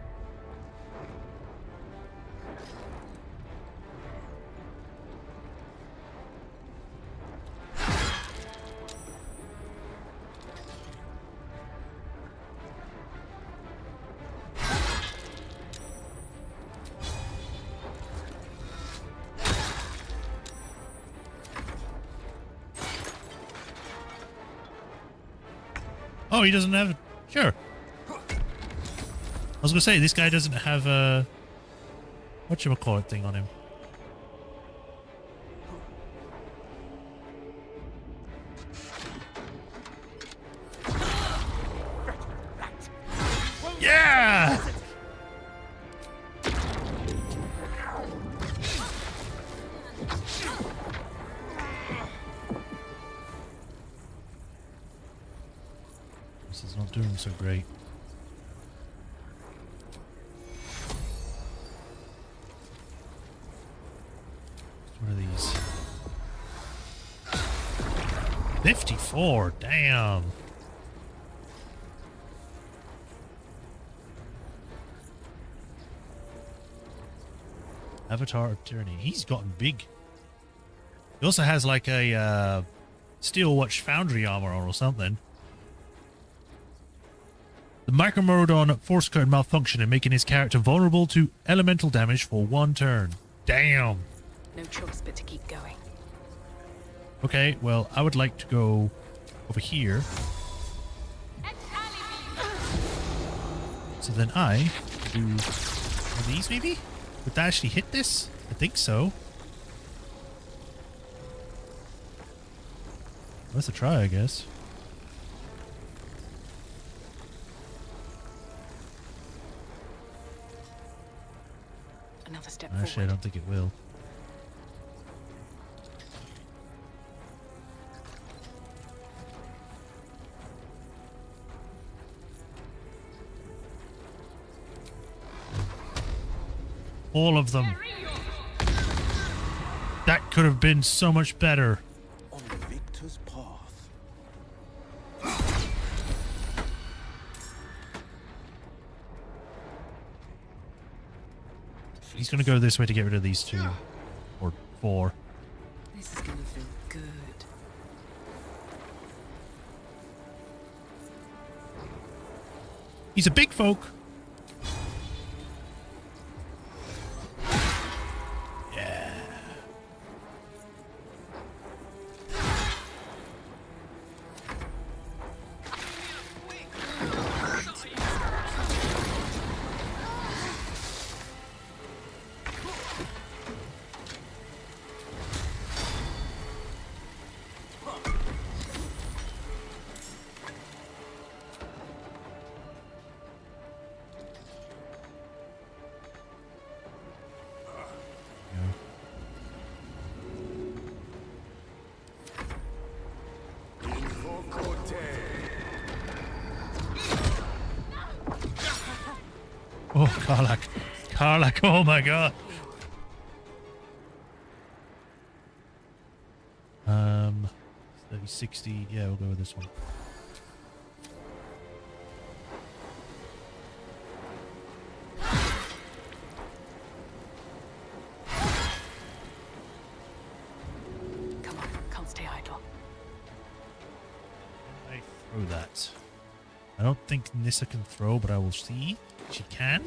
Oh, he doesn't have... Sure. I was gonna say, this guy doesn't have a... whatchamacallit thing on him. Yeah! This is not doing so great. What are these? 54, damn. Avatar of Tyranny. He's gotten big. He also has like a Steel Watch Foundry armor on or something. The Micromodon force code malfunctioned, making his character vulnerable to elemental damage for 1 turn. Damn. No choice but to keep going. Okay, well, I would like to go over here. So then I do one of these, maybe? Would that actually hit this? I think so. Worth a try, I guess. Another step Actually, I forward. don't think it will. All of them. That could have been so much better. On the victor's path. He's going to go this way to get rid of these 2. Or 4. This is gonna feel good. He's a big folk. Yeah. Karlak. Karlak, oh my god. 30, 60. Yeah, we'll go with this one. Come on, can't stay idle. I throw that. I don't think Nissa can throw, but I will see. She can.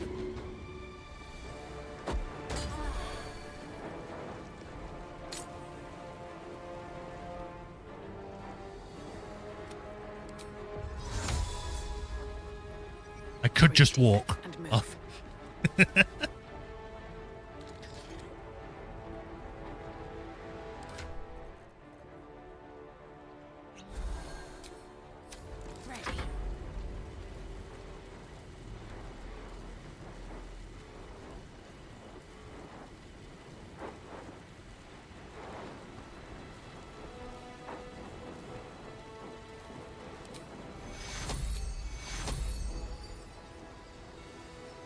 I could just walk. And move. Oh. Ready.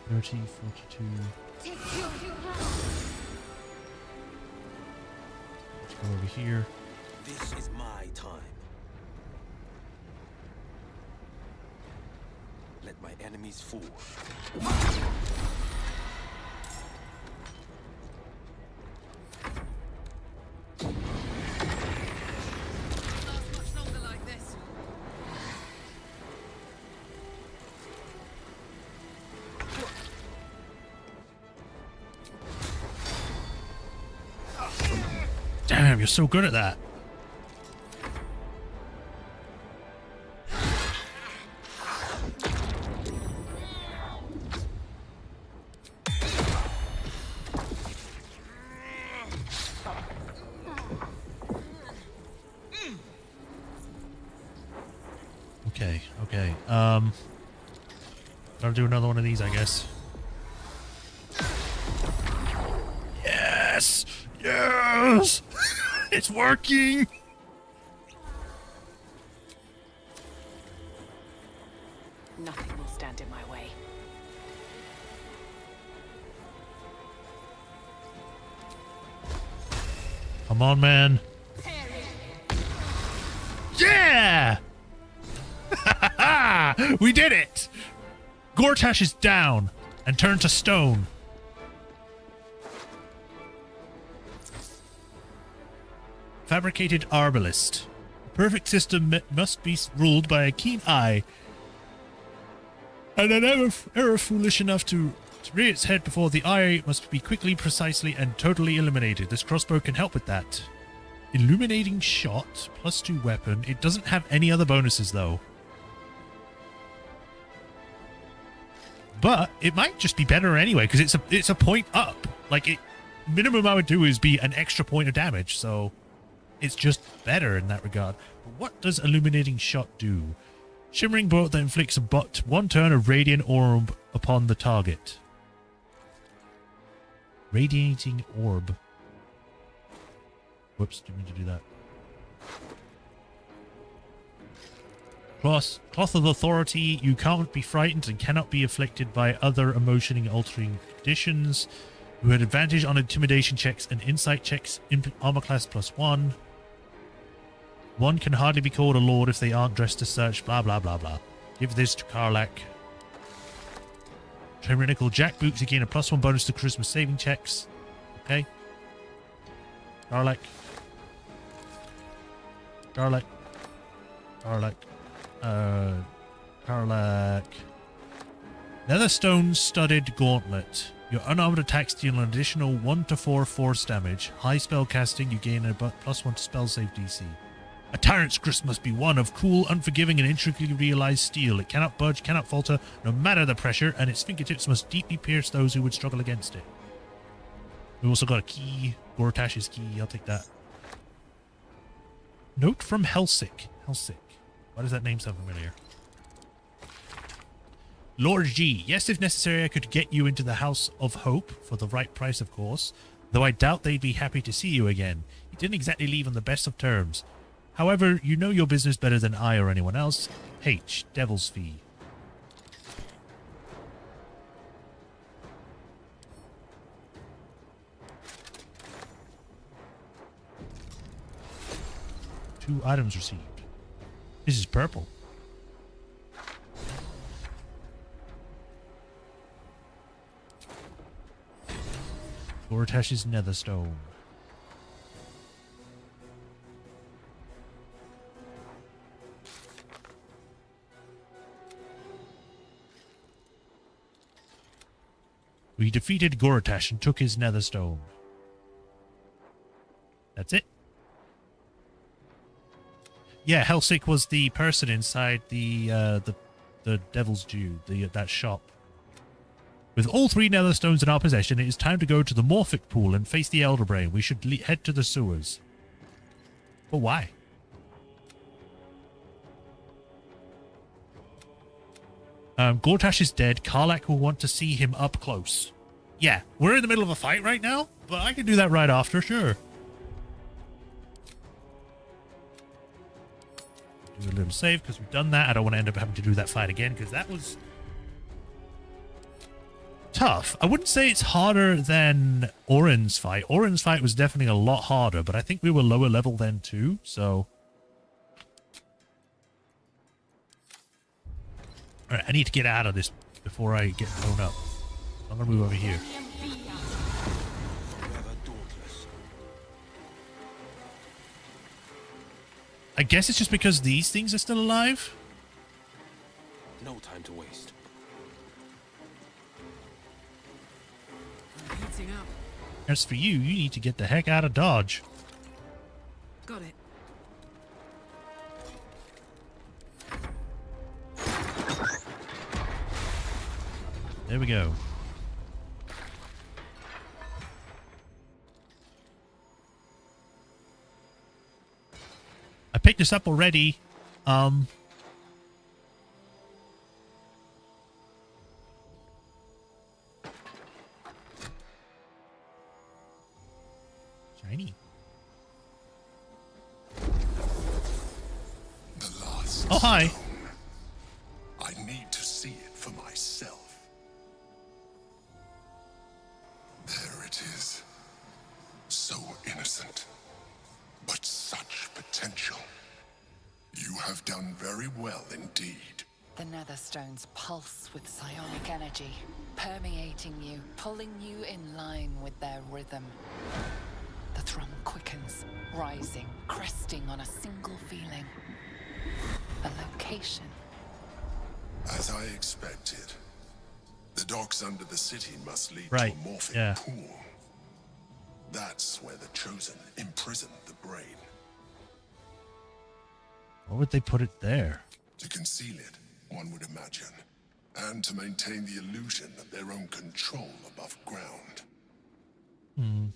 Thirty, 42. Let's go over here. This is my time. Let my enemies fall. Last much longer like this. Damn, you're so good at that. Okay, okay. Gotta do another one of these, I guess. Yes! Yes! It's working! Nothing will stand in my way. Come on, man. Yeah! We did it! Gortash is down and turned to stone. Fabricated arbalist. A perfect system must be ruled by a keen eye. And an error foolish enough to rear its head before the eye must be quickly, precisely, and totally eliminated. This crossbow can help with that. Illuminating shot, +2 weapon. It doesn't have any other bonuses, though. But it might just be better anyway, because it's a point up. Like, it minimum I would do is be an extra point of damage, so it's just better in that regard. But what does illuminating shot do? Shimmering bolt that inflicts but one turn of radiant orb upon the target. Radiating orb. Whoops, didn't mean to do that. Cloth of authority. You can't be frightened and cannot be afflicted by other emotion-altering conditions. You had advantage on intimidation checks and insight checks. Armor class +1. One can hardly be called a lord if they aren't dressed as such. Blah, blah, blah, blah. Give this to Karlak. Tyrannical jackboots. You gain a +1 bonus to charisma saving checks. Okay. Karlak. Karlak. Karlak. Karlak. Netherstone studded gauntlet. Your unarmed attacks deal an additional 1 to 4 force damage. High spell casting, you gain a +1 to spell save DC. A tyrant's grasp must be one of cool, unforgiving, and intricately realized steel. It cannot budge, cannot falter, no matter the pressure, and its fingertips must deeply pierce those who would struggle against it. We've also got a key. Gortash's key. I'll take that. Note from Helsik. Helsik. Why does that name sound familiar? Lord G. Yes, if necessary, I could get you into the House of Hope, for the right price, of course, though I doubt they'd be happy to see you again. You didn't exactly leave on the best of terms. However, you know your business better than I or anyone else. H. Devil's Fee. 2 items received. This is purple. Gortash's netherstone. We defeated Gortash and took his netherstone. That's it. Yeah, Helsik was the person inside the Devil's Dew, that shop. With all 3 netherstones in our possession, it is time to go to the Morphic Pool and face the Elder Brain. We should head to the sewers. But why? Gortash is dead. Karlach will want to see him up close. Yeah, we're in the middle of a fight right now, but I can do that right after, sure. Do a little save because we've done that. I don't want to end up having to do that fight again because that was tough. I wouldn't say it's harder than Orin's fight. Orin's fight was definitely a lot harder, but I think we were lower level then too, so... Alright, I need to get out of this before I get blown up. I'm gonna move over here. I guess it's just because these things are still alive? No time to waste. I'm heating up. As for you, you need to get the heck out of Dodge. Got it. There we go. I picked this up already. Shiny. The last Oh, hi. stone. I need to see it for myself. There it is. So innocent, but such potential. You have done very well indeed. The netherstones pulse with psionic energy, permeating you, pulling you in line with their rhythm. The thrum quickens, rising, cresting on a single feeling. A location. As I expected, the docks under the city must lead Right, to a morphic yeah. pool. That's where the Chosen imprisoned the brain. Why would they put it there? To conceal it, one would imagine, and to maintain the illusion of their own control above ground. Do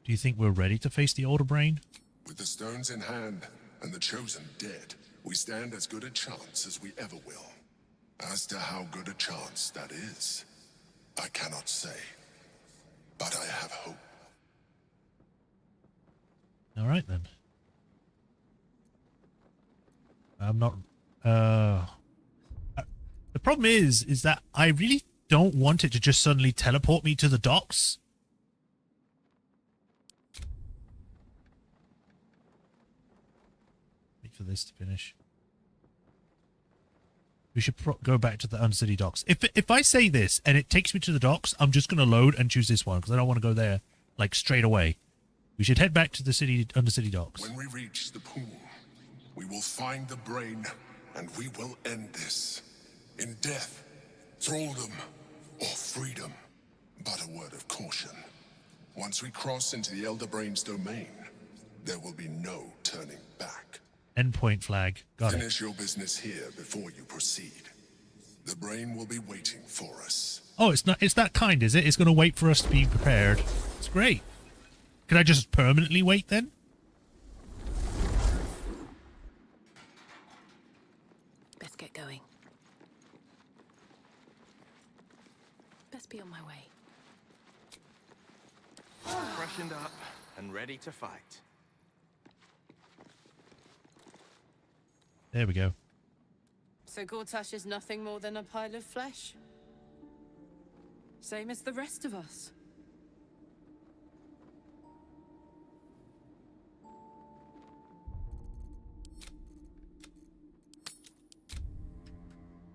you think we're ready to face the Older Brain? With the stones in hand and the Chosen dead, we stand as good a chance as we ever will. As to how good a chance that is, I cannot say. But I have hope. All right, then. I'm not... the problem is that I really don't want it to just suddenly teleport me to the docks. Wait for this to finish. We should go back to the Undercity docks. If I say this and it takes me to the docks, I'm just going to load and choose this one because I don't want to go there like straight away. We should head back to the Undercity docks. When we reach the pool, we will find the brain and we will end this. In death, thraldom, or freedom. But a word of caution. Once we cross into the Elder Brain's domain, there will be no turning back. Endpoint flag. Got it. Finish your business here before you proceed. The brain will be waiting for us. Oh, it's that kind, is it? It's going to wait for us to be prepared. It's great. Can I just permanently wait then? Best get going. Best be on my way. Freshened up and ready to fight. There we go. So Gortash is nothing more than a pile of flesh? Same as the rest of us.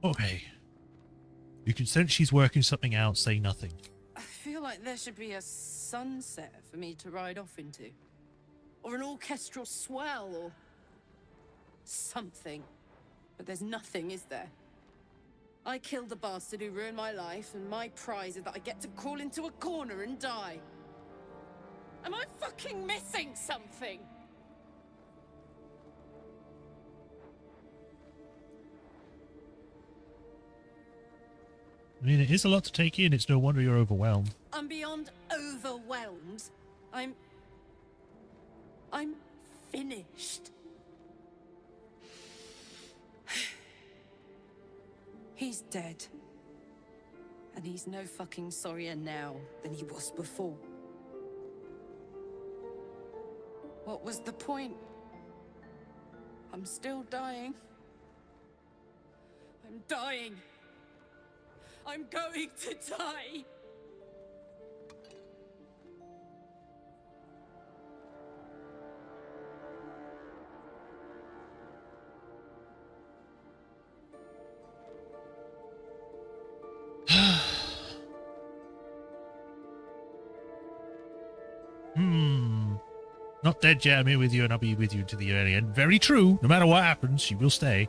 Okay. You can sense she's working something out, say nothing. I feel like there should be a sunset for me to ride off into. Or an orchestral swell, or something. But there's nothing, is there? I killed the bastard who ruined my life, and my prize is that I get to crawl into a corner and die. Am I fucking missing something? I mean, it is a lot to take in. It's no wonder you're overwhelmed. I'm beyond overwhelmed. I'm finished. He's dead. And he's no fucking sorrier now than he was before. What was the point? I'm still dying. I'm dying. I'm going to die. Not dead yet. I'm here with you, and I'll be with you to the very end. Very true. No matter what happens, she will stay.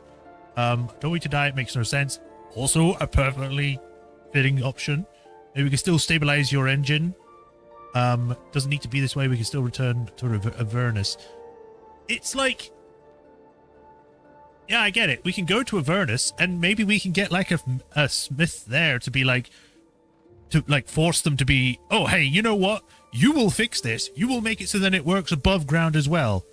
Don't wait to die. It makes no sense. Also, a perfectly fitting option. Maybe we can still stabilize your engine. Doesn't need to be this way. We can still return to Avernus. It's like, yeah, I get it. We can go to Avernus, and maybe we can get like a smith there to be like, to like force them to be, oh, hey, you know what? You will fix this. You will make it so that it works above ground as well.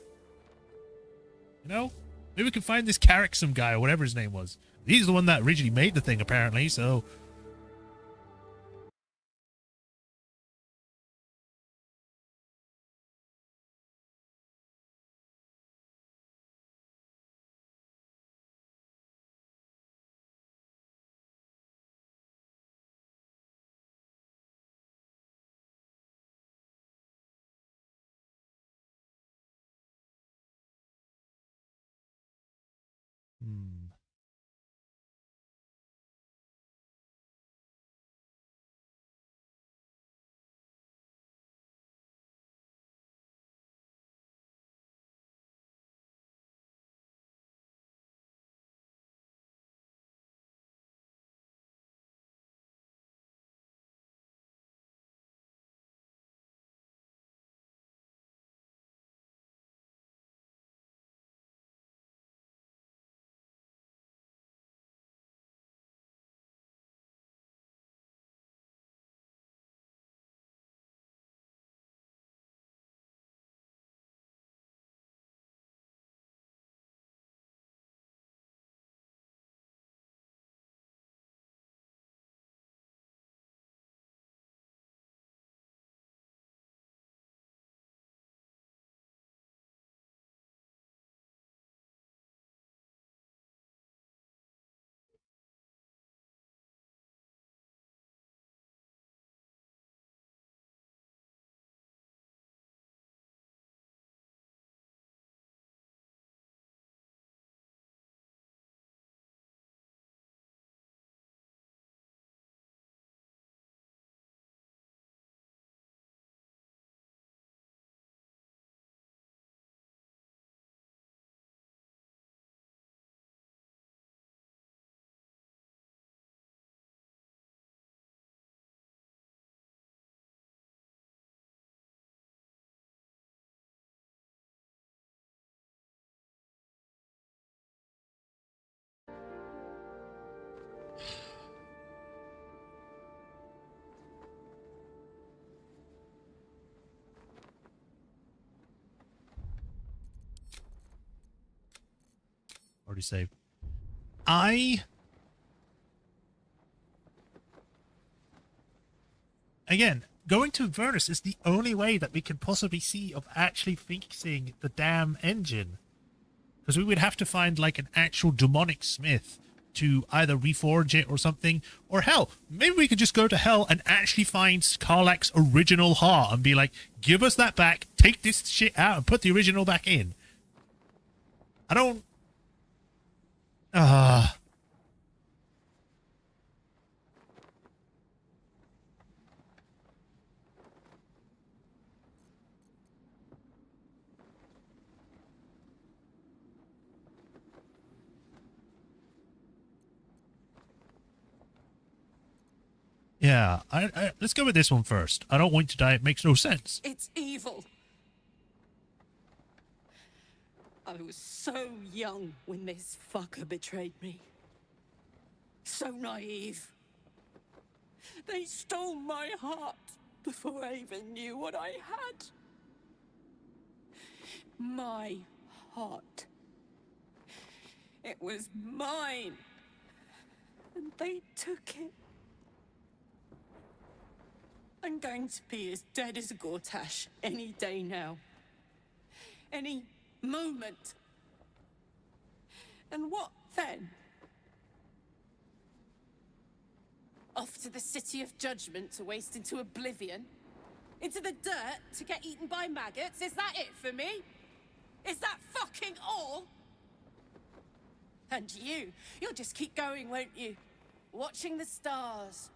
You know? Maybe we can find this Carrickson guy or whatever his name was. He's the one that originally made the thing, apparently, so... Already saved. Again, going to Avernus is the only way that we can possibly see of actually fixing the damn engine. Because we would have to find like an actual demonic smith to either reforge it or something. Or hell, maybe we could just go to hell and actually find Karlach's original heart and be like, give us that back, take this shit out and put the original back in. I don't... Yeah, let's go with this one first. I don't want to die. It makes no sense. It's evil. I was so young when this fucker betrayed me. So naive. They stole my heart before I even knew what I had. My heart. It was mine. And they took it. I'm going to be as dead as a Gortash any day now. Any moment. And what then? Off to the City of Judgment to waste into oblivion? Into the dirt to get eaten by maggots? Is that it for me? Is that fucking all? And you'll just keep going, won't you? Watching the stars,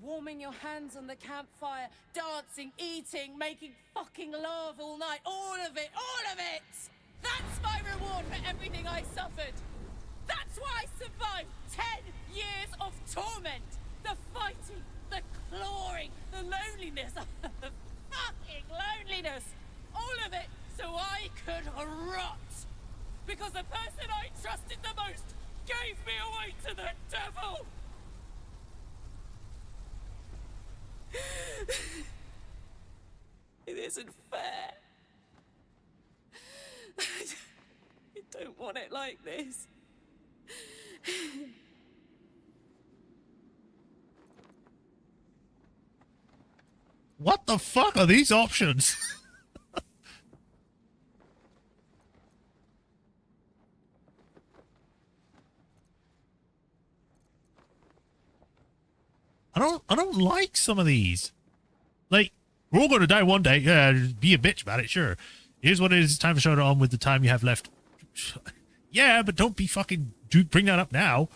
warming your hands on the campfire, dancing, eating, making fucking love all night. All of it, all of it! That's my reward for everything I suffered. That's why I survived 10 years of torment. The fighting, the clawing, the loneliness, the fucking loneliness. All of it so I could rot. Because the person I trusted the most gave me away to the devil. It isn't fair. I don't want it like this. What the fuck are these options? I don't like some of these. Like, we're all going to die one day. Yeah, be a bitch about it, sure. Here's what it is. It's time to show it on with the time you have left. Yeah, but don't be fucking... bring that up now.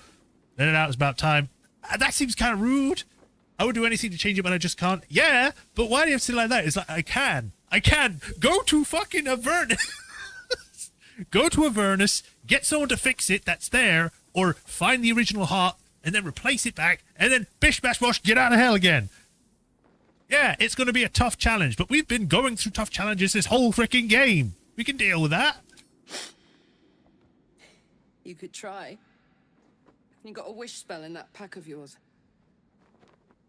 Let it out. It's about time. That seems kind of rude. I would do anything to change it, but I just can't. Yeah, but why do you have to say it like that? It's like, I can. Go to fucking Avernus. Go to Avernus, get someone to fix it that's there, or find the original heart, and then replace it back, and then bish, bash, bosh, get out of hell again. Yeah, it's going to be a tough challenge, but we've been going through tough challenges this whole freaking game. We can deal with that. You could try. You got a wish spell in that pack of yours.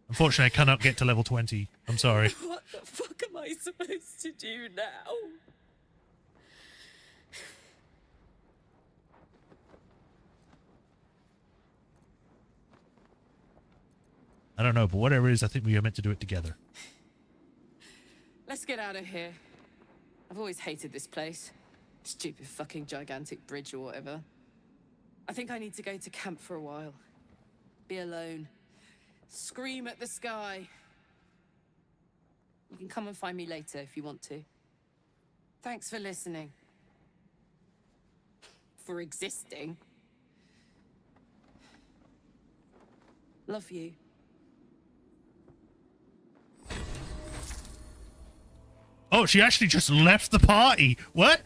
Unfortunately, I cannot get to level 20. I'm sorry. What the fuck am I supposed to do now? I don't know, but whatever it is, I think we are meant to do it together. Let's get out of here. I've always hated this place. Stupid fucking gigantic bridge or whatever. I think I need to go to camp for a while. Be alone. Scream at the sky. You can come and find me later if you want to. Thanks for listening. For existing. Love you. Oh, she actually just left the party. What?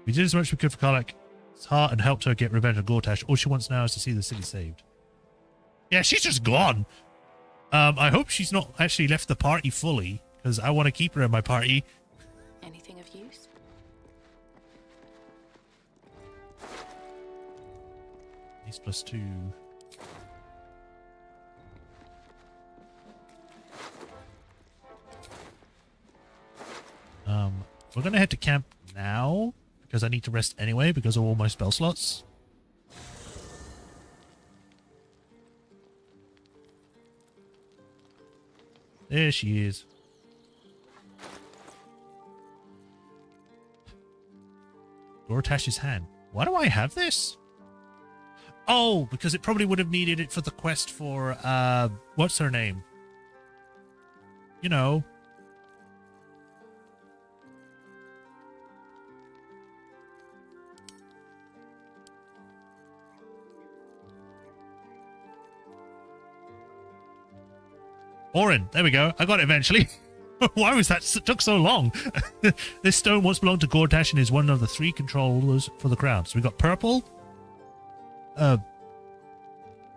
We did as much as we could for Karlach's heart and helped her get revenge on Gortash. All she wants now is to see the city saved. Yeah, she's just gone. I hope she's not actually left the party fully, because I want to keep her in my party. Anything of use? Ace +2. We're going to head to camp now, because I need to rest anyway, because of all my spell slots. There she is. Gortash's hand. Why do I have this? Oh, because it probably would have needed it for the quest for, what's her name? You know. Orin, there we go. I got it eventually. Why was that took so long? This stone once belonged to Gortash and is one of the 3 controllers for the crown. So we got purple,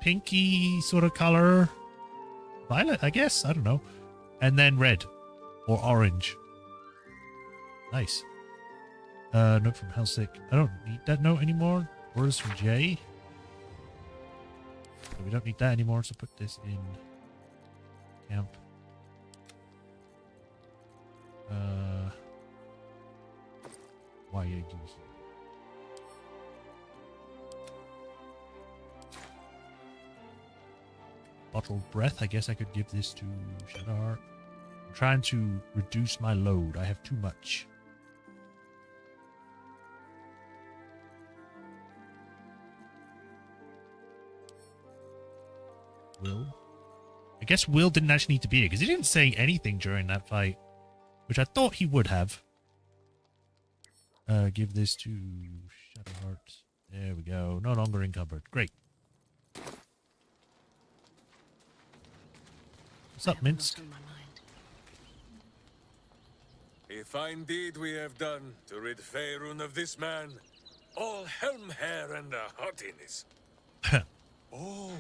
pinky sort of color, violet, I guess. I don't know, and then red or orange. Nice. Note from Hellsick. I don't need that note anymore. Orders from Jay. So we don't need that anymore. So put this in camp. Why are you using? Bottled breath. I guess I could give this to Shadar. I'm trying to reduce my load. I have too much. Will? I guess Will didn't actually need to be here because he didn't say anything during that fight, which I thought he would have. Give this to Shadowheart. There we go. No longer encumbered. Great. What's up, Minsk? A fine deed we have done to rid Faerun of this man. All helm hair and a haughtiness. Oh,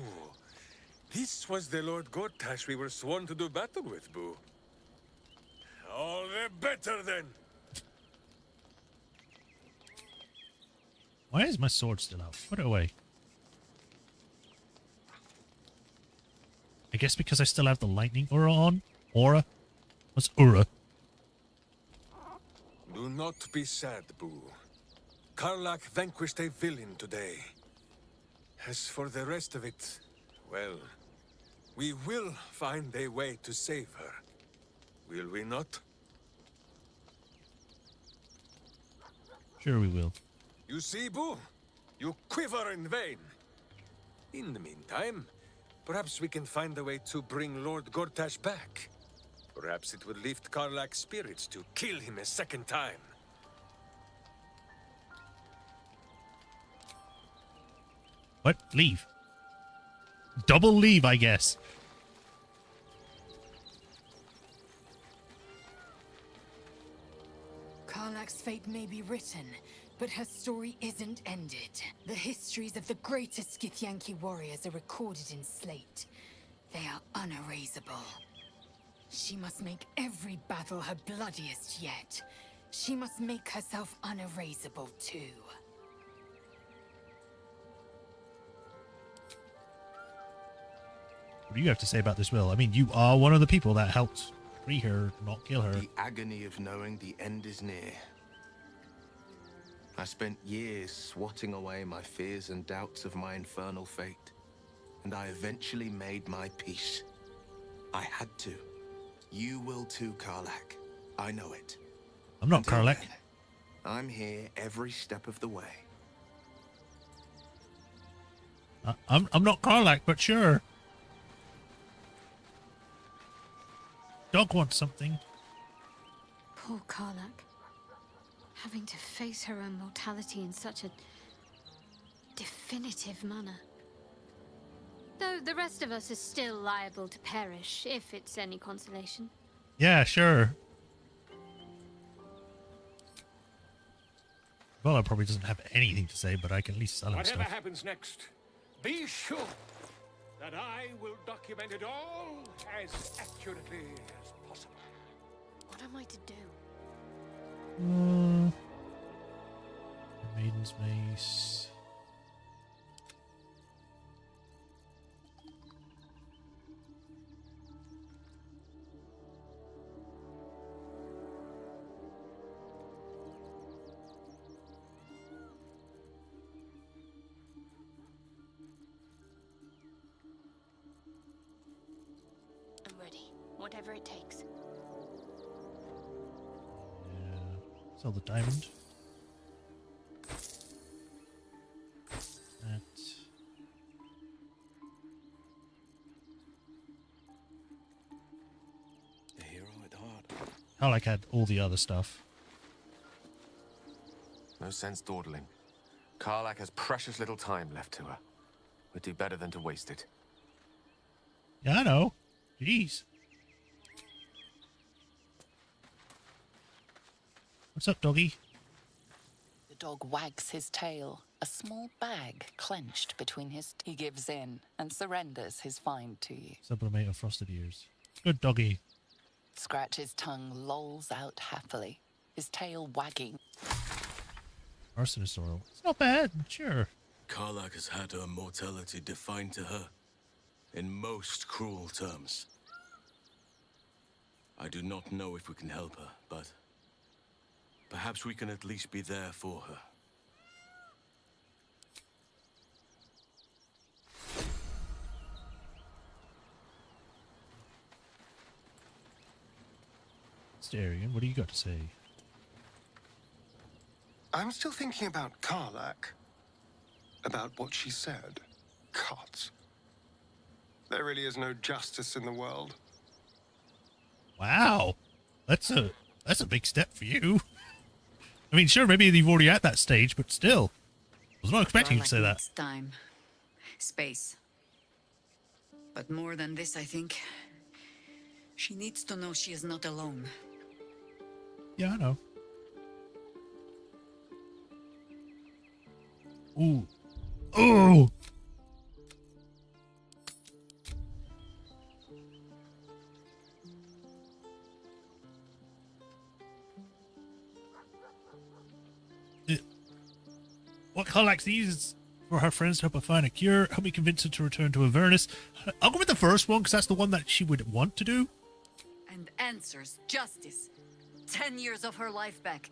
this was the Lord Gortash we were sworn to do battle with, Boo. All the better then. Why is my sword still out? Put it away. I guess because I still have the lightning aura on. Aura? What's aura? Do not be sad, Boo. Karlach vanquished a villain today. As for the rest of it, well, we will find a way to save her. Will we not? Sure we will. You see, Boo? You quiver in vain. In the meantime, perhaps we can find a way to bring Lord Gortash back. Perhaps it would lift Karlach's spirits to kill him a second time. What? Leave. Double leave, I guess. Karlach's fate may be written, but her story isn't ended. The histories of the greatest Githyanki warriors are recorded in slate. They are unerasable. She must make every battle her bloodiest yet. She must make herself unerasable too. What do you have to say about this, Will? I mean, you are one of the people that helped free her, not kill her. The agony of knowing the end is near. I spent years swatting away my fears and doubts of my infernal fate, and I eventually made my peace. I had to. You will too, Karlach. I know it. I'm not Until Karlach. then, I'm here every step of the way. I'm not Karlach, but sure. Dog wants something. Poor Karlach. Having to face her own mortality in such a definitive manner. Though the rest of us is still liable to perish, if it's any consolation. Yeah, sure. Well, I probably doesn't have anything to say, but I can at least sell him Whatever stuff. happens next, be sure that I will document it all as accurately as possible. What am I to do? Maiden's Mace. I'm ready. Whatever it takes. Sell the diamond. That. The hero at heart. I like had all the other stuff. No sense dawdling. Karlach has precious little time left to her. We'd do better than to waste it. Yeah, I know. Jeez. What's up, doggy? The dog wags his tail, a small bag clenched between his... He gives in and surrenders his find to you. Sublimate of frosted ears. Good doggy. Scratch's tongue lolls out happily, his tail wagging. Arsonist oil. It's not bad, sure. Karlach has had her mortality defined to her in most cruel terms. I do not know if we can help her, but perhaps we can at least be there for her. Starion, what do you got to say? I'm still thinking about Karlach. About what she said. Gods. There really is no justice in the world. Wow. That's a big step for you. I mean, sure, maybe you've already at that stage, but still. I was not expecting you to say that. Needs time. Space. But more than this, I think. She needs to know she is not alone. Yeah, I know. Ooh. Oh! What Karlach needs for her friends to help her find a cure, help me convince her to return to Avernus. I'll go with the first one, because that's the one that she would want to do. And answers, justice. 10 years of her life back.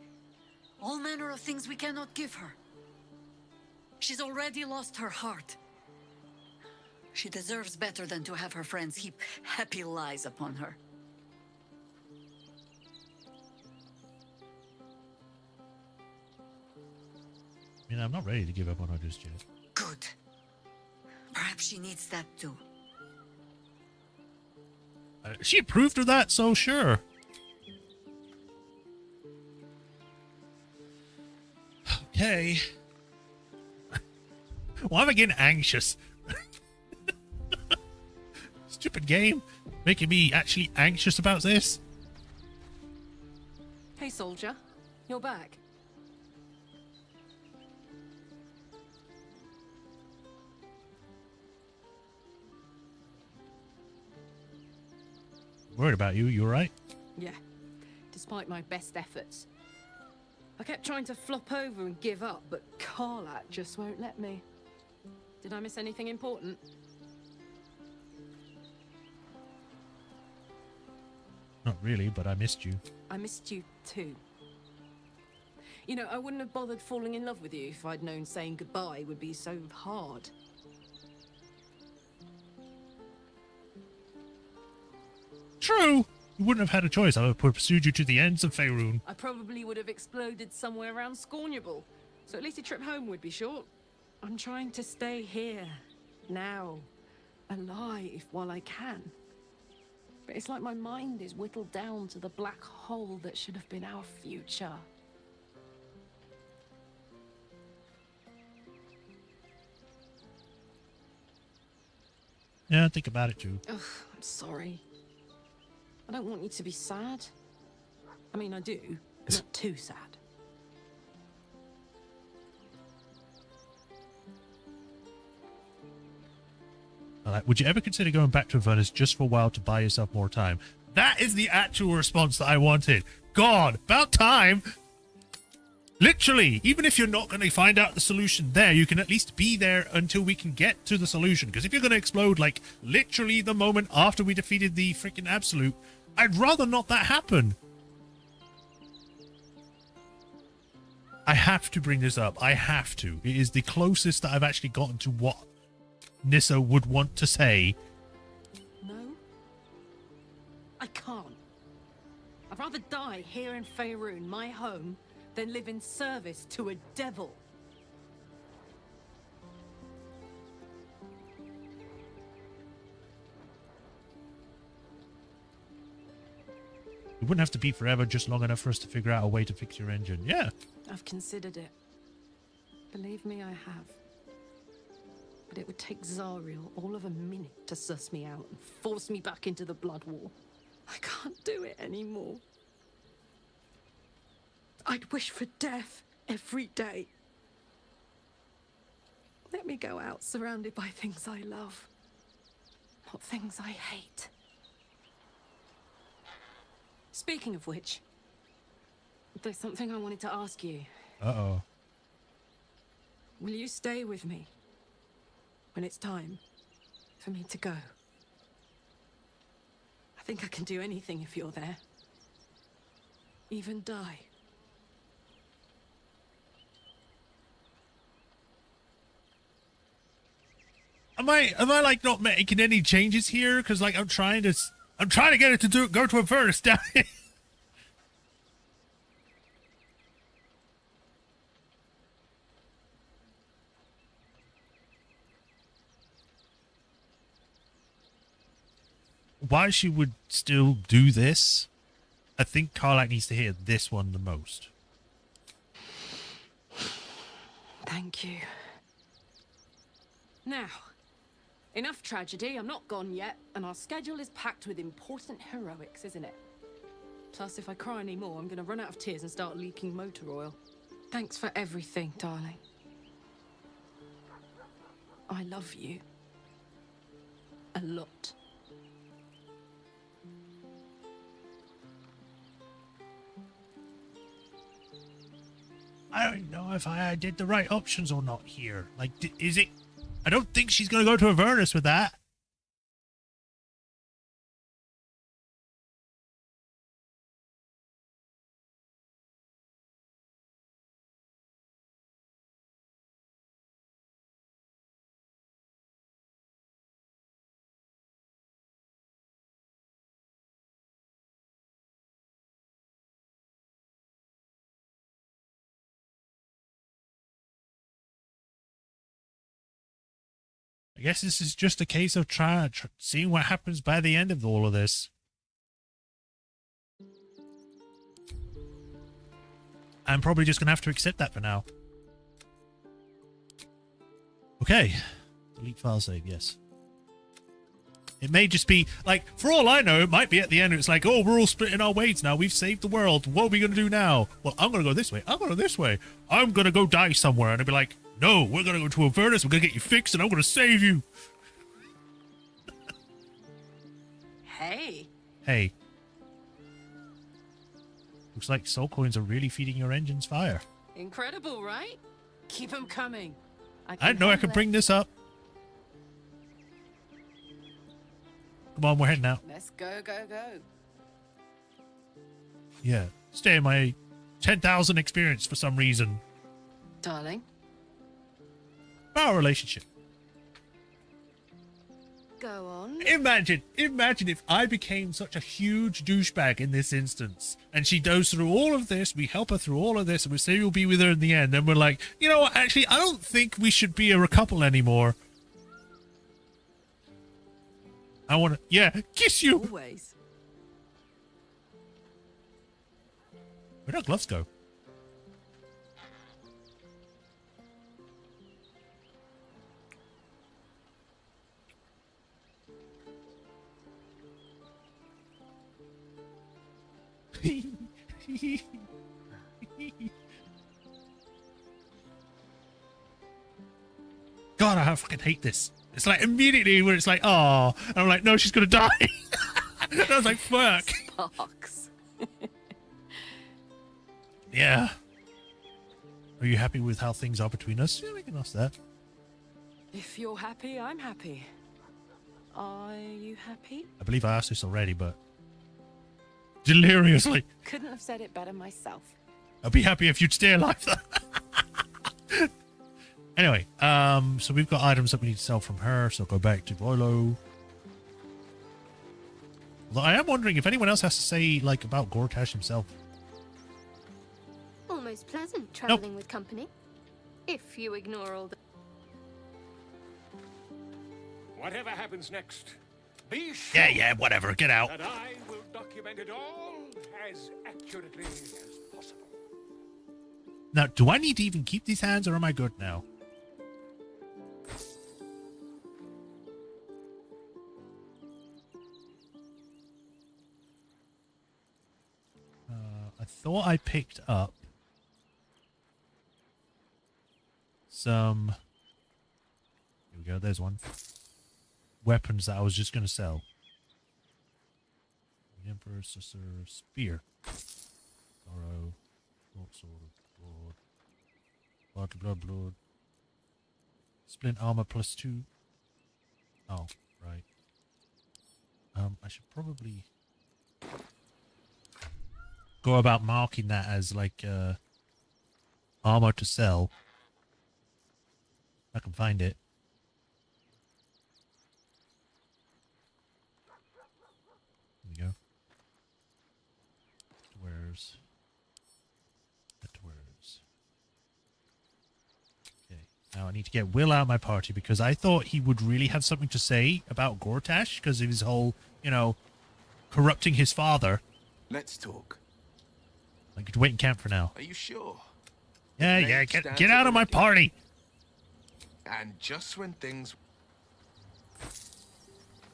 All manner of things we cannot give her. She's already lost her heart. She deserves better than to have her friends heap happy lies upon her. I mean, I'm not ready to give up on her just yet. Good. Perhaps she needs that too. She approved of that, so sure. Okay. Why am I getting anxious? Stupid game. Making me actually anxious about this. Hey, soldier. You're back. Worried about you. You alright? Yeah. Despite my best efforts. I kept trying to flop over and give up, but Karlach just won't let me. Did I miss anything important? Not really, but I missed you. I missed you too. You know, I wouldn't have bothered falling in love with you if I'd known saying goodbye would be so hard. True! You wouldn't have had a choice. I would have pursued you to the ends of Faerun. I probably would have exploded somewhere around Scornable, so at least a trip home would be short. I'm trying to stay here, now, alive while I can. But it's like my mind is whittled down to the black hole that should have been our future. Yeah, think about it too. Ugh, I'm sorry. I don't want you to be sad. I mean, I do. Not too sad. Alright, would you ever consider going back to Avernus just for a while to buy yourself more time? That is the actual response that I wanted. God, about time! Literally, even if you're not going to find out the solution there, you can at least be there until we can get to the solution. Because if you're going to explode, like, literally the moment after we defeated the freaking Absolute, I'd rather not that happen. I have to bring this up. I have to. It is the closest that I've actually gotten to what Nissa would want to say. No? I can't. I'd rather die here in Faerun, my home, than live in service to a devil. It wouldn't have to be forever, just long enough for us to figure out a way to fix your engine. Yeah. I've considered it. Believe me, I have. But it would take Zariel all of a minute to suss me out and force me back into the Blood War. I can't do it anymore. I'd wish for death every day. Let me go out surrounded by things I love, not things I hate. Speaking of which, there's something I wanted to ask you. Uh-oh. Will you stay with me when it's time for me to go? I think I can do anything if you're there. Even die. Am I like not making any changes here? Because like I'm trying to get it to go to a verse down here. Why she would still do this? I think Karlach needs to hear this one the most. Thank you. Now, enough tragedy. I'm not gone yet, and our schedule is packed with important heroics, isn't it? Plus, if I cry any more, I'm gonna run out of tears and start leaking motor oil. Thanks for everything, darling. I love you. A lot. I don't know if I did the right options or not here. Like, is it... I don't think she's going to go to Avernus with that. I guess this is just a case of seeing what happens by the end of all of this. I'm probably just going to have to accept that for now. Okay. Delete file save, yes. It may just be, like, for all I know, it might be at the end, it's like, oh, we're all splitting our ways now. We've saved the world. What are we going to do now? Well, I'm going to go this way. I'm going to go this way. I'm going to go die somewhere. And it'll be like, no, we're going to go to Avernus. We're going to get you fixed, and I'm going to save you. Hey. Hey. Looks like soul coins are really feeding your engine's fire. Incredible, right? Keep them coming. I didn't know I could bring this up. Come on, we're heading out. Let's go, go, go. Yeah. Stay in my 10,000 experience for some reason. Darling. Our relationship. Go on. Imagine if I became such a huge douchebag in this instance, and she goes through all of this, we help her through all of this, and we say we'll be with her in the end, and we're like, you know what, actually, I don't think we should be a couple anymore. I want to, yeah, kiss you. Always. Where'd our gloves go? God, I fucking hate this. It's like immediately when it's like, oh, and I'm like, no, she's gonna die. And I was like, fuck. Sparks. Yeah. Are you happy with how things are between us? Yeah, we can ask that. If you're happy, I'm happy. Are you happy? I believe I asked this already, but deliriously. Couldn't have said it better myself. I'd be happy if you'd stay alive. Anyway, so we've got items that we need to sell from her, so go back to Voilo. Although I am wondering if anyone else has to say, like, about Gortash himself. Almost pleasant traveling with company. If you ignore all the... Whatever happens next, be sure Yeah, whatever, get out. that I will document it all as accurately as possible. Now, do I need to even keep these hands, or am I good now? I thought I picked up some... Here we go, there's one. Weapons that I was just going to sell. The Emperor's Sister Spear. Sorrow. Short Sword of Blood. Blood. Splint Armor +2. Oh, right. I should probably go about marking that as like armor to sell. I can find it. There we go. Where's okay. Now I need to get Will out of my party because I thought he would really have something to say about Gortash because of his whole, you know, corrupting his father. Let's talk. I could wait in camp for now. Are you sure? Yeah, get out of my party. And just when things...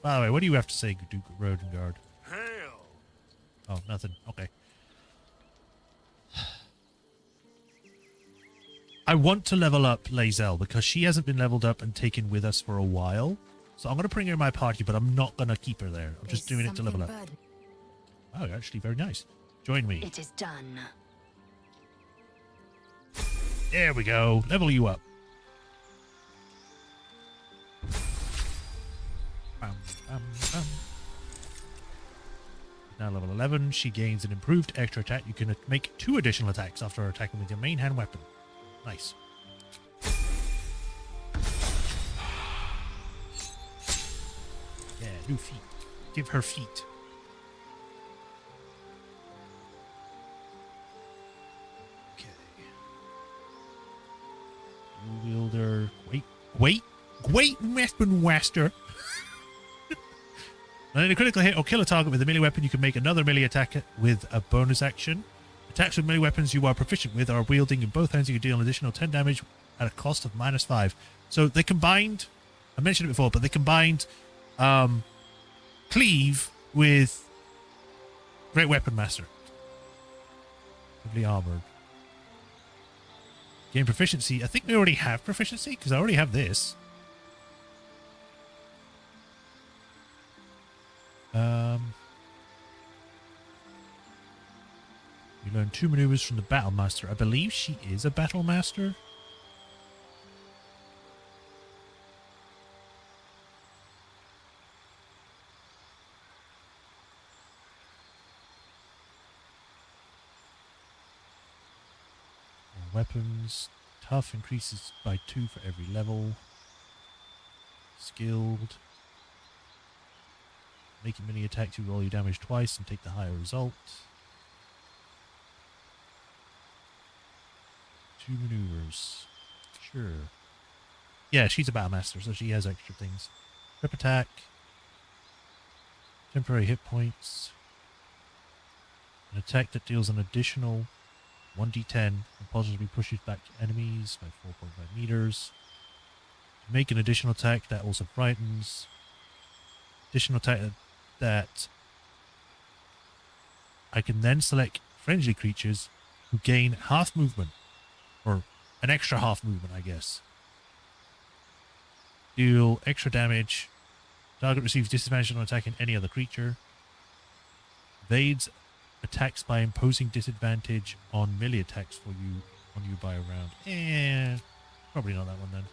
By the way, what do you have to say, Duke Rodengard? Hail! Oh, nothing. Okay. I want to level up Lae'zel because she hasn't been leveled up and taken with us for a while. So I'm going to bring her in my party, but I'm not going to keep her there. I'm just doing it to level up. Oh, actually, very nice. Join me. It is done. There we go. Level you up. Bam, bam, bam. Now level 11. She gains an improved extra attack. You can make 2 additional attacks after attacking with your main hand weapon. Nice. Yeah, new feet. Give her feet. Okay. Wielder. Wait, weapon master. When a critical hit or kill a target with a melee weapon, you can make another melee attack with a bonus action. Attacks with melee weapons you are proficient with are wielding in both hands. You can deal an additional 10 damage at a cost of -5. So they combined, I mentioned it before, but they combined Cleave with Great Weapon Master. Heavily armored. Gain proficiency. I think we already have proficiency because I already have this. You learn 2 maneuvers from the Battle Master. I believe she is a Battle Master. Weapons. Tough increases by 2 for every level. Skilled. Making many attacks, you roll your damage twice and take the higher result. 2 maneuvers. Sure. Yeah, she's a Battle Master, so she has extra things. Rip attack. Temporary hit points. An attack that deals an additional 1d10 and positively pushes back enemies by 4.5 meters. Make an additional attack that also frightens. Additional attack that I can then select friendly creatures who gain half movement. Or an extra half movement, I guess. Deal extra damage. Target receives disadvantage on attacking any other creature. Evades attacks by imposing disadvantage on melee attacks on you by a round. Probably not that one then.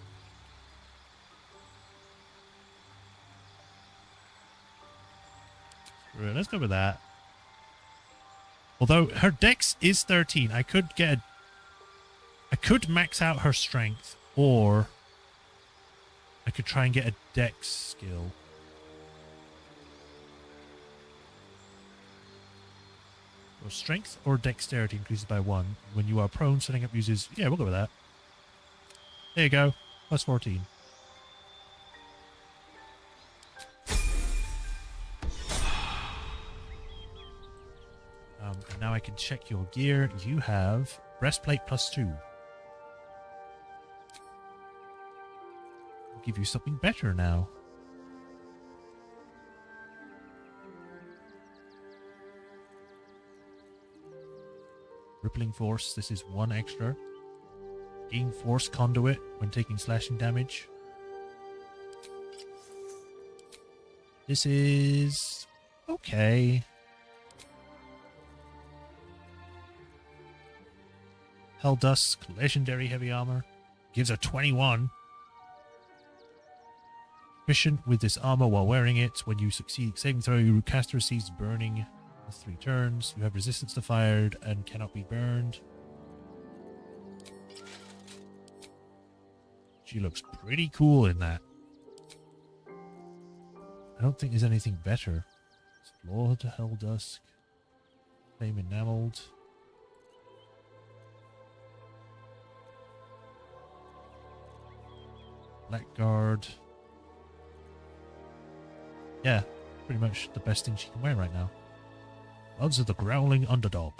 Right, let's go with that. Although her dex is 13, I could max out her strength, or I could try and get a dex skill. Or strength or dexterity increases by 1. When you are prone, setting up uses... Yeah, we'll go with that. There you go. Plus 14. And now I can check your gear. You have breastplate +2. I'll give you something better now. Rippling Force. This is 1 extra. Gain force conduit when taking slashing damage. This is okay. Hell Dusk, legendary heavy armor. Gives her 21. Efficient with this armor while wearing it. When you succeed saving throw, your caster receives burning for 3 turns. You have resistance to fire and cannot be burned. She looks pretty cool in that. I don't think there's anything better. Explore to Hell Dusk. Flame enameled. Blackguard. Yeah, pretty much the best thing she can wear right now. Odds of the growling underdog.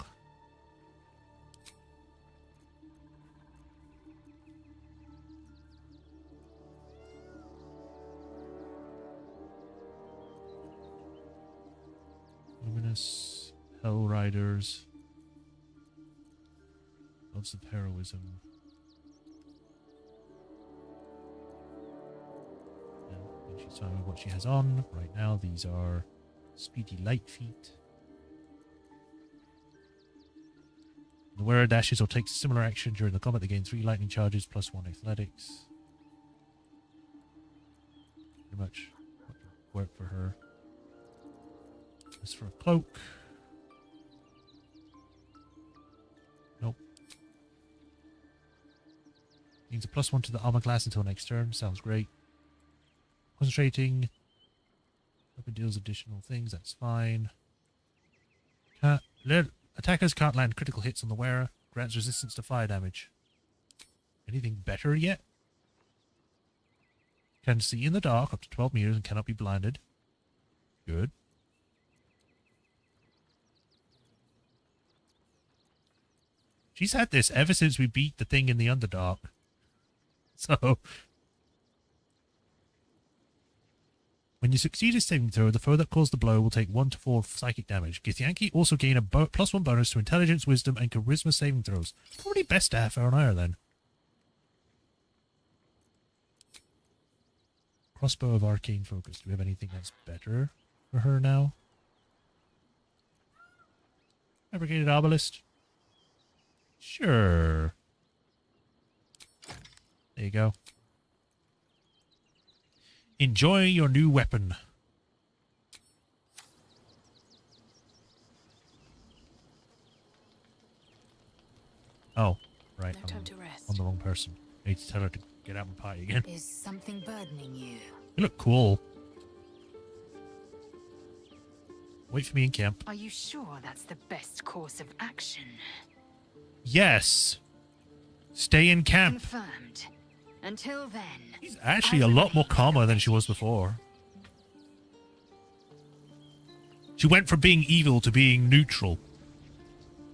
Luminous, Hell Riders. Lots of heroism. She's telling me what she has on. Right now, these are Speedy Light Feet. The wearer dashes or takes a similar action during the combat. They gain 3 lightning charges plus 1 athletics. Pretty much work for her. As for a cloak. Nope. Gains a +1 to the armor class until next turn. Sounds great. Concentrating. Weapon deals additional things. That's fine. Attackers can't land critical hits on the wearer. Grants resistance to fire damage. Anything better yet? Can see in the dark up to 12 meters and cannot be blinded. Good. She's had this ever since we beat the thing in the Underdark. So... when you succeed a saving throw, the foe that caused the blow will take 1 to 4 psychic damage. Githyanki also gain a +1 bonus to intelligence, wisdom, and charisma saving throws. Probably best to have her on her then. Crossbow of Arcane Focus. Do we have anything that's better for her now? Fabricated Arbalist. Sure. There you go. Enjoy your new weapon. Oh, right. No time to rest. I'm the wrong person. I need to tell her to get out and party again. Is something burdening you? You look cool. Wait for me in camp. Are you sure that's the best course of action? Yes. Stay in camp. Confirmed. Until then... She's actually a lot more calmer than she was before. She went from being evil to being neutral.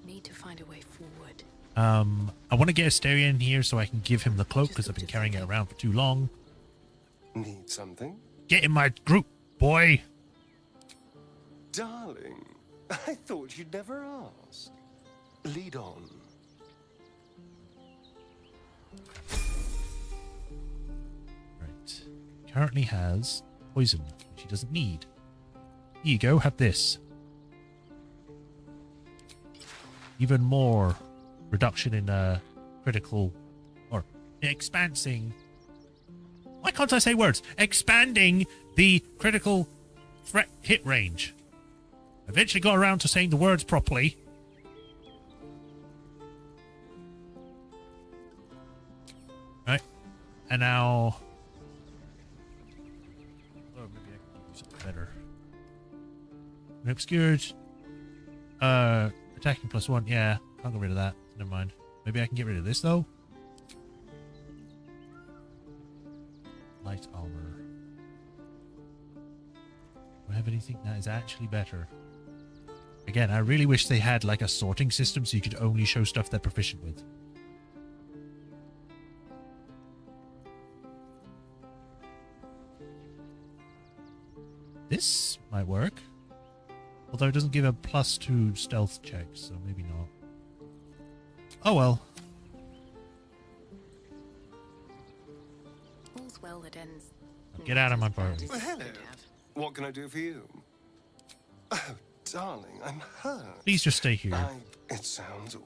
Need to find a way forward. I want to get Asteria in here so I can give him the cloak because I've been carrying it around for too long. Need something? Get in my group, boy. Darling, I thought you'd never ask. Lead on. Currently has poison, which he doesn't need. Here you go, have this. Even more reduction in critical or expansing. Why can't I say words? Expanding the critical threat hit range. Eventually got around to saying the words properly. Right, and now. Better. An obscured attacking +1. Yeah, can't get rid of that. Never mind. Maybe I can get rid of this though. Light armor. Do I have anything that is actually better? Again, I really wish they had like a sorting system so you could only show stuff they're proficient with. This might work. Although it doesn't give a +2 stealth check, so maybe not. Oh well. that ends. Get out of my party. Well, hello. What can I do for you? Oh, darling, I'm hurt. Please just stay here. It sounds...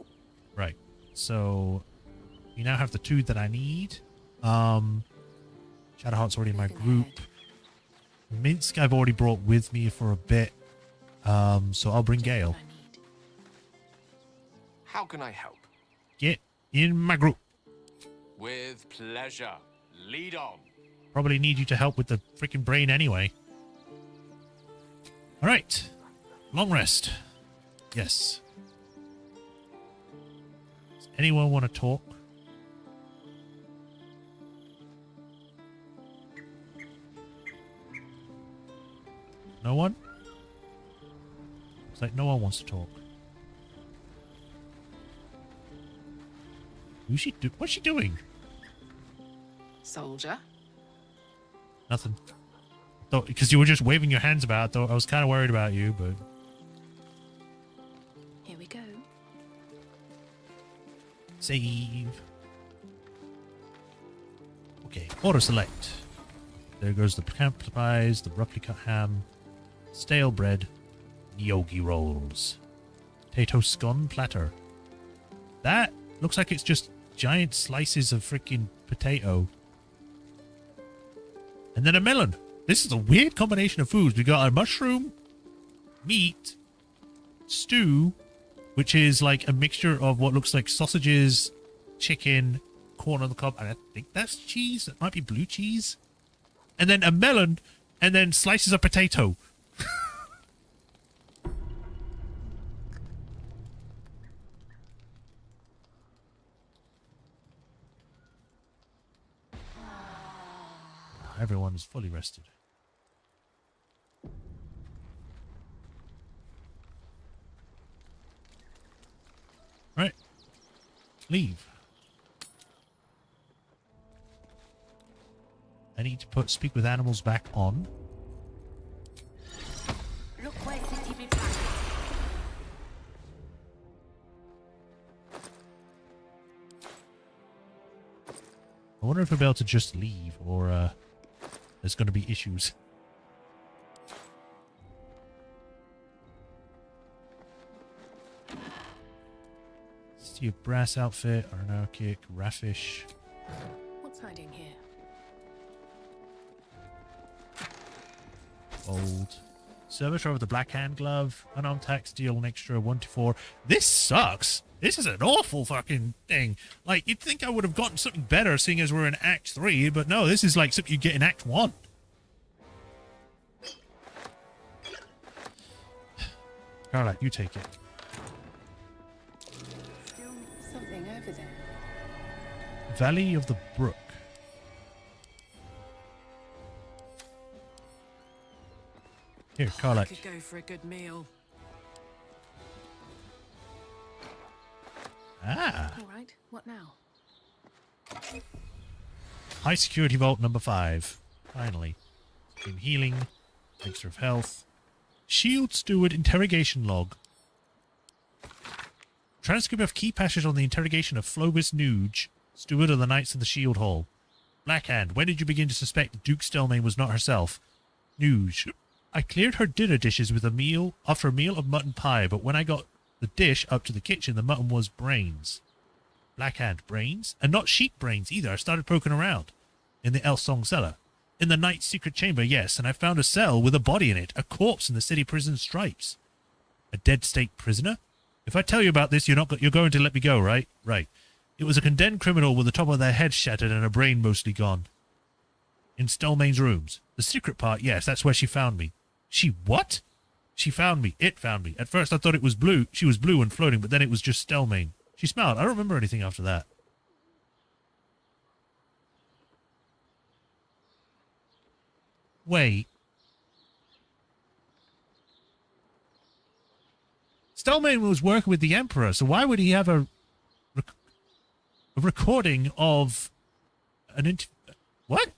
Right. So, you now have the 2 that I need. Shadowheart's already in my group. Minsk I've already brought with me for a bit. So I'll bring Gale. How can I help? Get in my group. With pleasure. Lead on. Probably need you to help with the freaking brain anyway. All right. Long rest. Yes. Does anyone want to talk? No one? It's like no one wants to talk. What's she doing? Soldier. Nothing. Though, because you were just waving your hands about, though I was kind of worried about you, but... Here we go. Save. Okay, auto-select. There goes the camp supplies, the roughly cut ham, stale bread, gnocchi rolls, potato scone platter. That looks like it's just giant slices of freaking potato. And then a melon. This is a weird combination of foods. We got a mushroom, meat, stew, which is like a mixture of what looks like sausages, chicken, corn on the cob, and I think that's cheese. It might be blue cheese. And then a melon, and then slices of potato. Everyone is fully rested. Right. Leave. I need to speak with animals back on. Look where city be back. I wonder if we'll be able to just leave, or there's going to be issues. See a brass outfit, anarchic, raffish. What's hiding here? Old. Servitor of the Black Hand Glove. Unarmed tax deal an extra 1 to 4. This sucks. This is an awful fucking thing. Like, you'd think I would have gotten something better seeing as we're in Act 3, but no, this is like something you get in Act 1. Carla, you take it. Still something over there. Valley of the Brook. Here, Carla. Could go for a good meal. Ah. All right, what now? High security vault number 5. Finally. In healing. Elixir of health. Shield steward interrogation log. Transcript of key passage on the interrogation of Flobus Nuge, steward of the Knights of the Shield Hall. Blackhand, when did you begin to suspect Duke Stelmane was not herself? Nuge. I cleared her dinner dishes with a meal after a meal of mutton pie, but when I got the dish up to the kitchen, the mutton was brains. Blackhand, brains? And not sheep brains either. I started poking around. In the Elsong cellar. In the Knight's secret chamber, yes, and I found a cell with a body in it, a corpse in the city prison stripes. A dead state prisoner? If I tell you about this, you're going to let me go, right? Right. It was a condemned criminal with the top of their head shattered and a brain mostly gone. In Stelmane's rooms. The secret part, yes, that's where she found me. She what? She found me. It found me. At first I thought it was blue. She was blue and floating, but then it was just Stelmane. She smiled. I don't remember anything after that. Wait. Stelmane was working with the Emperor, so why would he have a recording of an what?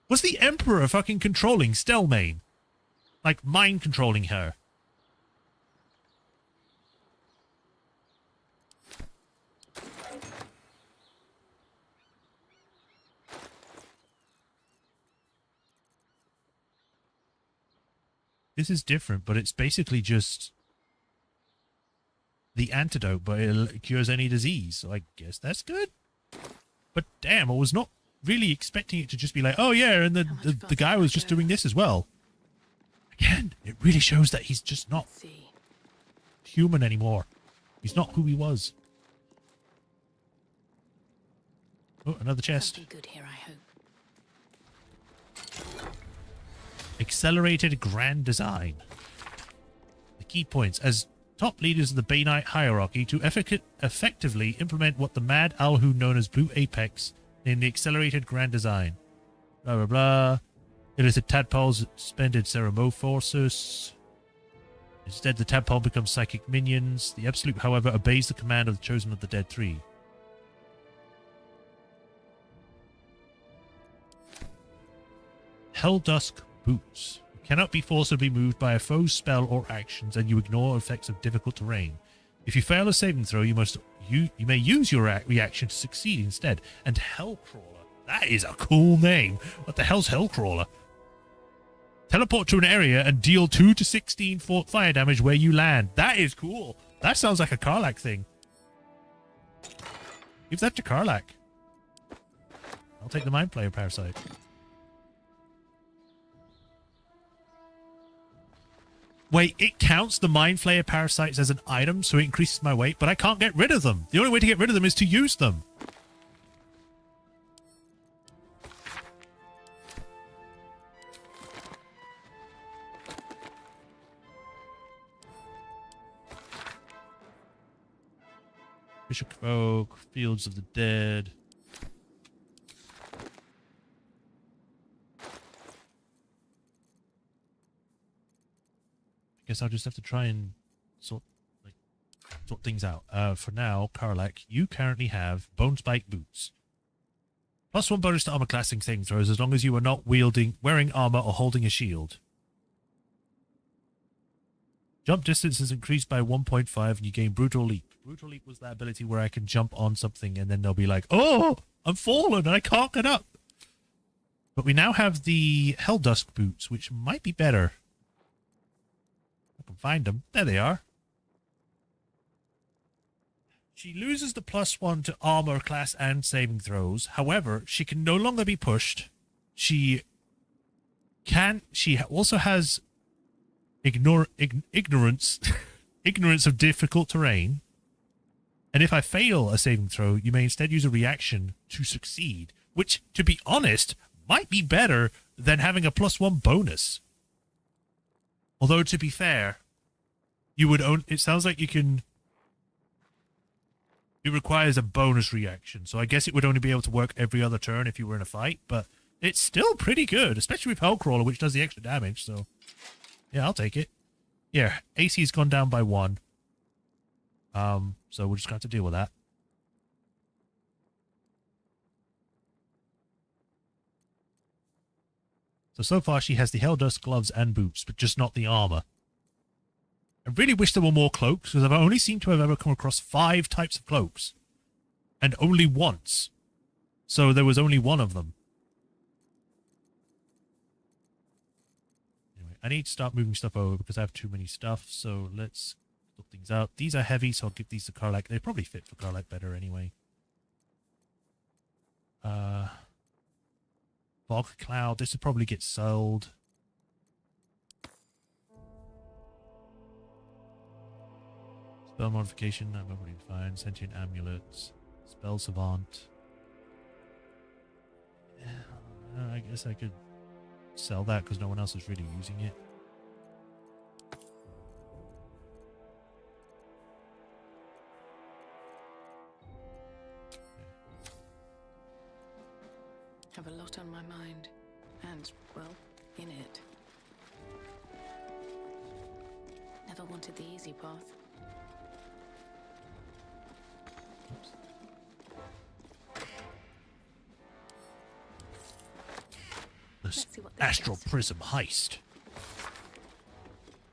Was the Emperor fucking controlling Stelmane? Like, mind controlling her? This is different, but it's basically just the antidote, but it cures any disease. So I guess that's good. But damn, I was not really expecting it to just be like, oh yeah, and the guy was just doing this as well. Again, it really shows that he's just not human anymore. He's not who he was. Oh, another chest. Something good here, I hope. Accelerated grand design. The key points. As top leaders of the Bay Knight hierarchy, to effectively implement what the Mad Alhu known as Blue Apex in the accelerated grand design. Blah, blah, blah. Illicit tadpoles suspended Ceremophorus. Instead, the tadpole becomes psychic minions. The Absolute, however, obeys the command of the Chosen of the Dead 3. Helldusk Boots. You cannot be forcibly moved by a foe's spell or actions, and you ignore effects of difficult terrain. If you fail a saving throw, you may use your reaction to succeed instead. And Hellcrawler. That is a cool name. What the hell's Hellcrawler? Teleport to an area and deal 2 to 16 fire damage where you land. That is cool. That sounds like a Karlach thing. Give that to Karlach. I'll take the Mind Flayer Parasite. Wait, it counts the Mind Flayer Parasites as an item, so it increases my weight, but I can't get rid of them. The only way to get rid of them is to use them. Bishop Folk, Fields of the Dead. I guess I'll just have to try and sort things out. For now, Karlach, you currently have Bone Spike Boots. +1 bonus to armor classing thing throws as long as you are not wearing armor or holding a shield. Jump distance is increased by 1.5 and you gain Brutal Leap. Brutal Leap was that ability where I can jump on something and then they'll be like, oh, I'm fallen and I can't get up. But we now have the Helldusk Boots, which might be better. I can find them. There they are. She loses the +1 to armor class and saving throws. However, she can no longer be pushed. She also has ignorance of difficult terrain. And if I fail a saving throw, you may instead use a reaction to succeed, which, to be honest, might be better than having a +1 bonus. Although, to be fair, it sounds like you can... It requires a bonus reaction, so I guess it would only be able to work every other turn if you were in a fight, but it's still pretty good, especially with Hellcrawler, which does the extra damage, so... Yeah, I'll take it. Yeah, AC's gone down by 1. So we're just going to have to deal with that. So far she has the Helldusk gloves and boots, but just not the armor. I really wish there were more cloaks, because I've only seemed to have ever come across 5 types of cloaks. And only once. So there was only 1 of them. Anyway, I need to start moving stuff over because I have too many stuff, so let's sort things out. These are heavy, so I'll give these to Karlach. They probably fit for Karlach better anyway. Fog Cloud, this would probably get sold. Spell modification, I'm already fine. Sentient amulets. Spell savant. Yeah, I guess I could sell that because no one else is really using it. Have a lot on my mind, and, well, in it. Never wanted the easy path. The Astral Prism heist.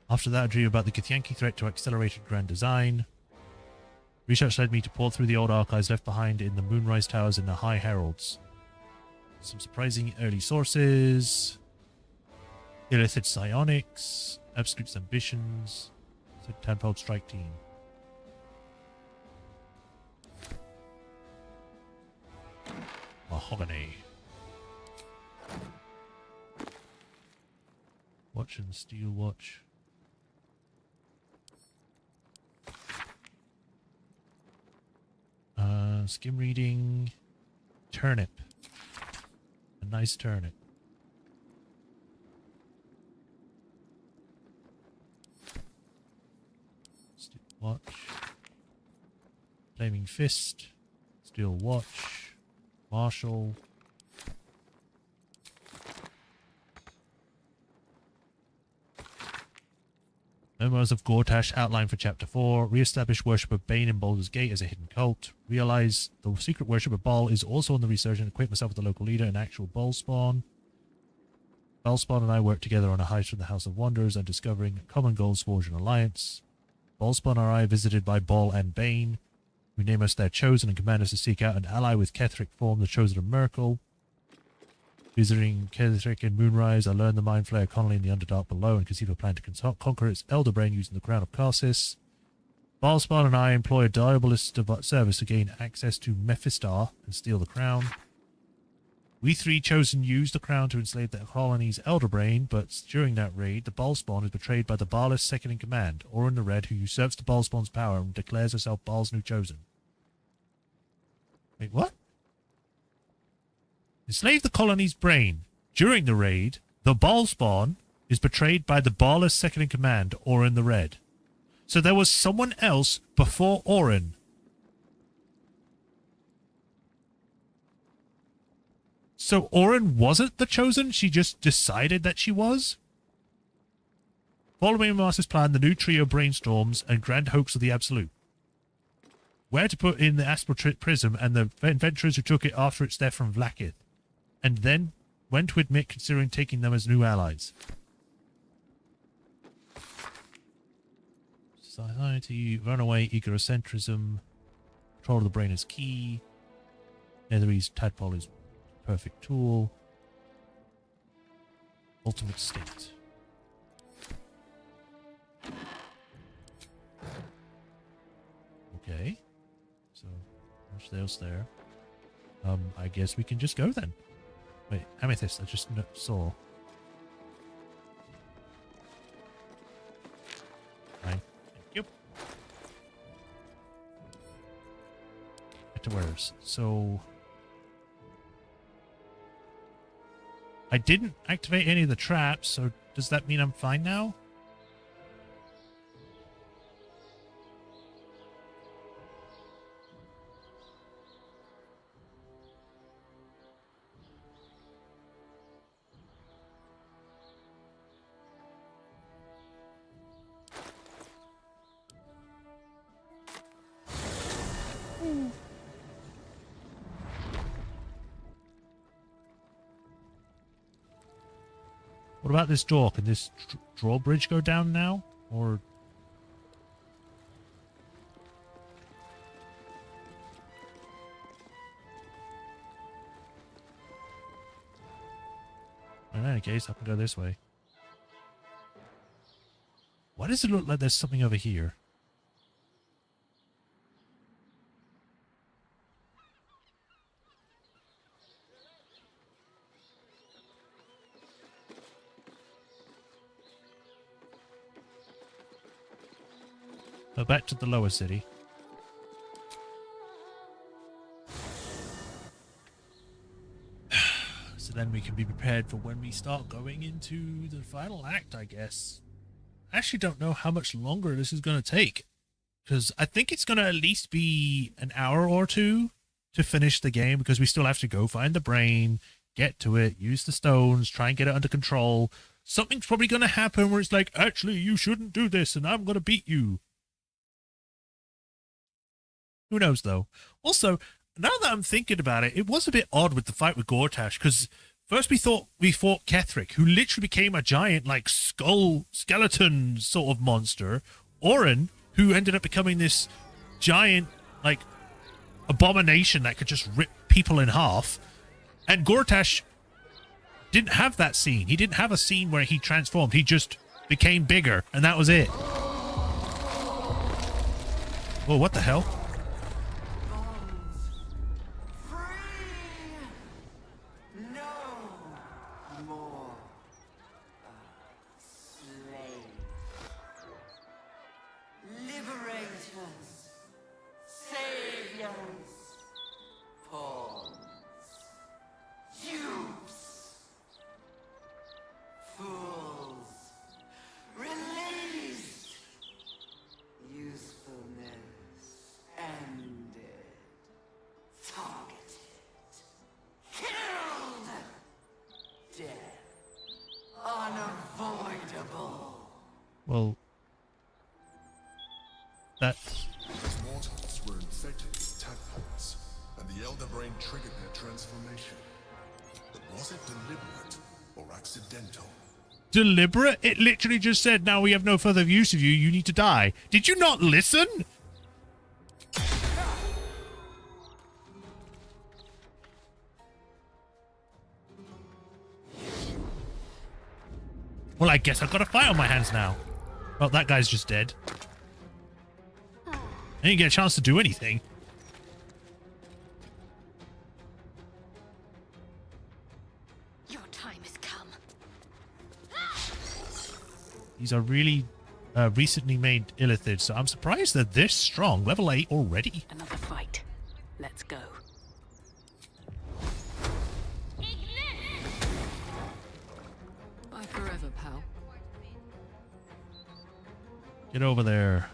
After that, I dreamed about the Githyanki threat to accelerated grand design. Research led me to pour through the old archives left behind in the Moonrise Towers and the High Heralds. Some surprising early sources. Illicit psionics. Absolute's ambitions. So tenfold strike team. Mahogany. Watch and steel watch. Skim reading. Turnip. A nice turnip. Steel watch. Flaming fist. Steel watch. Marshall. Memoirs of Gortash outlined for Chapter 4. Re-establish worship of Bane in Baldur's Gate as a hidden cult. Realize the secret worship of Baal is also on the resurgent. Acquaint myself with the local leader and actual Baal spawn. Baal spawn and I work together on a heist from the House of Wonders and discovering common goals forge an alliance. Baal spawn and I visited by Baal and Bane. We name us their chosen and command us to seek out and ally with Ketheric form the chosen of Merkel. Visiting Ketheric in Moonrise, I learned the Mind Flayer Connolly in the Underdark below and conceive a plan to conquer its Elder Brain using the Crown of Karsis. Balspawn and I employ a diabolist service to gain access to Mephistar and steal the crown. We three chosen used the crown to enslave the colony's Elder Brain, but during that raid, the Balspawn is betrayed by the Baalist second in command, Orin the Red, who usurps the Balspawn's power and declares herself Baal's new chosen. Wait, what? Enslave the colony's brain. During the raid, the Balspawn is betrayed by the Baalist second in command, Orin the Red. So there was someone else before Orin. So Orin wasn't the chosen? She just decided that she was? Following Master's plan, the new trio brainstorms and grand hoax of the Absolute. Where to put in the Astral Prism and the adventurers who took it after its death from Vlaakith. And then when to admit considering taking them as new allies. Society, runaway, egocentrism, control of the brain is key. Netherese tadpole is perfect tool. Ultimate state. Okay. So, much else there. I guess we can just go then. Wait, amethyst, I just saw. Fine. Thank you. Get to where's. So I didn't activate any of the traps, so does that mean I'm fine now? What about this door? Can this drawbridge go down now? Or... in any case, I can go this way. Why does it look like there's something over here? So back to the lower city. So then we can be prepared for when we start going into the final act, I guess. I actually don't know how much longer this is going to take. Because I think it's going to at least be an hour or two to finish the game. Because we still have to go find the brain, get to it, use the stones, try and get it under control. Something's probably going to happen where it's like, actually, you shouldn't do this and I'm going to beat you. Who knows, though? Also, now that I'm thinking about it, it was a bit odd with the fight with Gortash, because first we thought we fought Ketheric, who literally became a giant, like, skeleton sort of monster. Orin, who ended up becoming this giant, like, abomination that could just rip people in half. And Gortash didn't have that scene. He didn't have a scene where he transformed. He just became bigger, and that was it. Oh, what the hell? Well, that's... These mortals were infected with tadpoles, and the Elder Brain triggered their transformation. But was it deliberate or accidental? Deliberate? It literally just said, now we have no further use of you, you need to die. Did you not listen? Well, I guess I've got a fight on my hands now. Well, that guy's just dead. I didn't get a chance to do anything. Your time has come. These are really recently made illithids, so I'm surprised they're this strong. Level 8 already. Another fight. Let's go. Bye forever, pal. Get over there.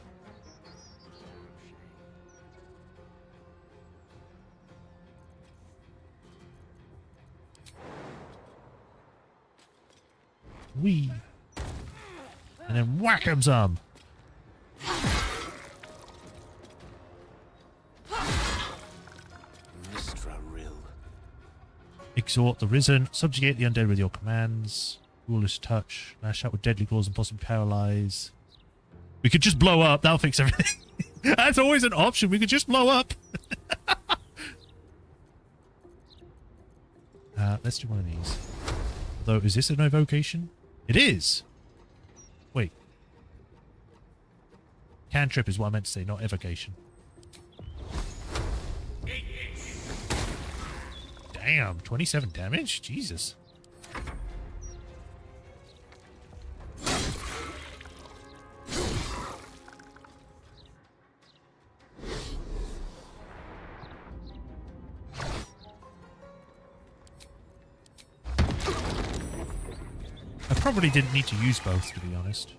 Wee. And then whack him some. Exhort the risen. Subjugate the undead with your commands. Foolish touch. Lash out with deadly claws and possibly paralyze. We could just blow up. That'll fix everything. That's always an option. We could just blow up. Let's do one of these. Although, is this an evocation? It is. Wait. Cantrip is what I meant to say, not evocation. Damn, 27 damage? Jesus. I probably didn't need to use both, to be honest.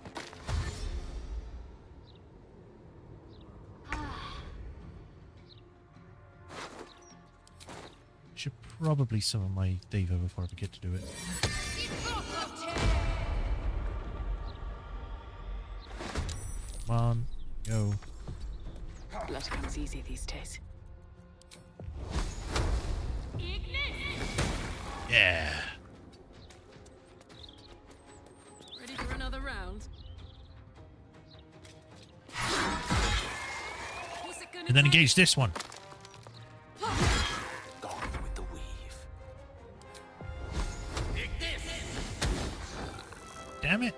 Should probably summon my Devo before I forget to do it. Come on, go. Blood comes easy these days. Yeah. Ready for another round? And then engage this one. Damn it.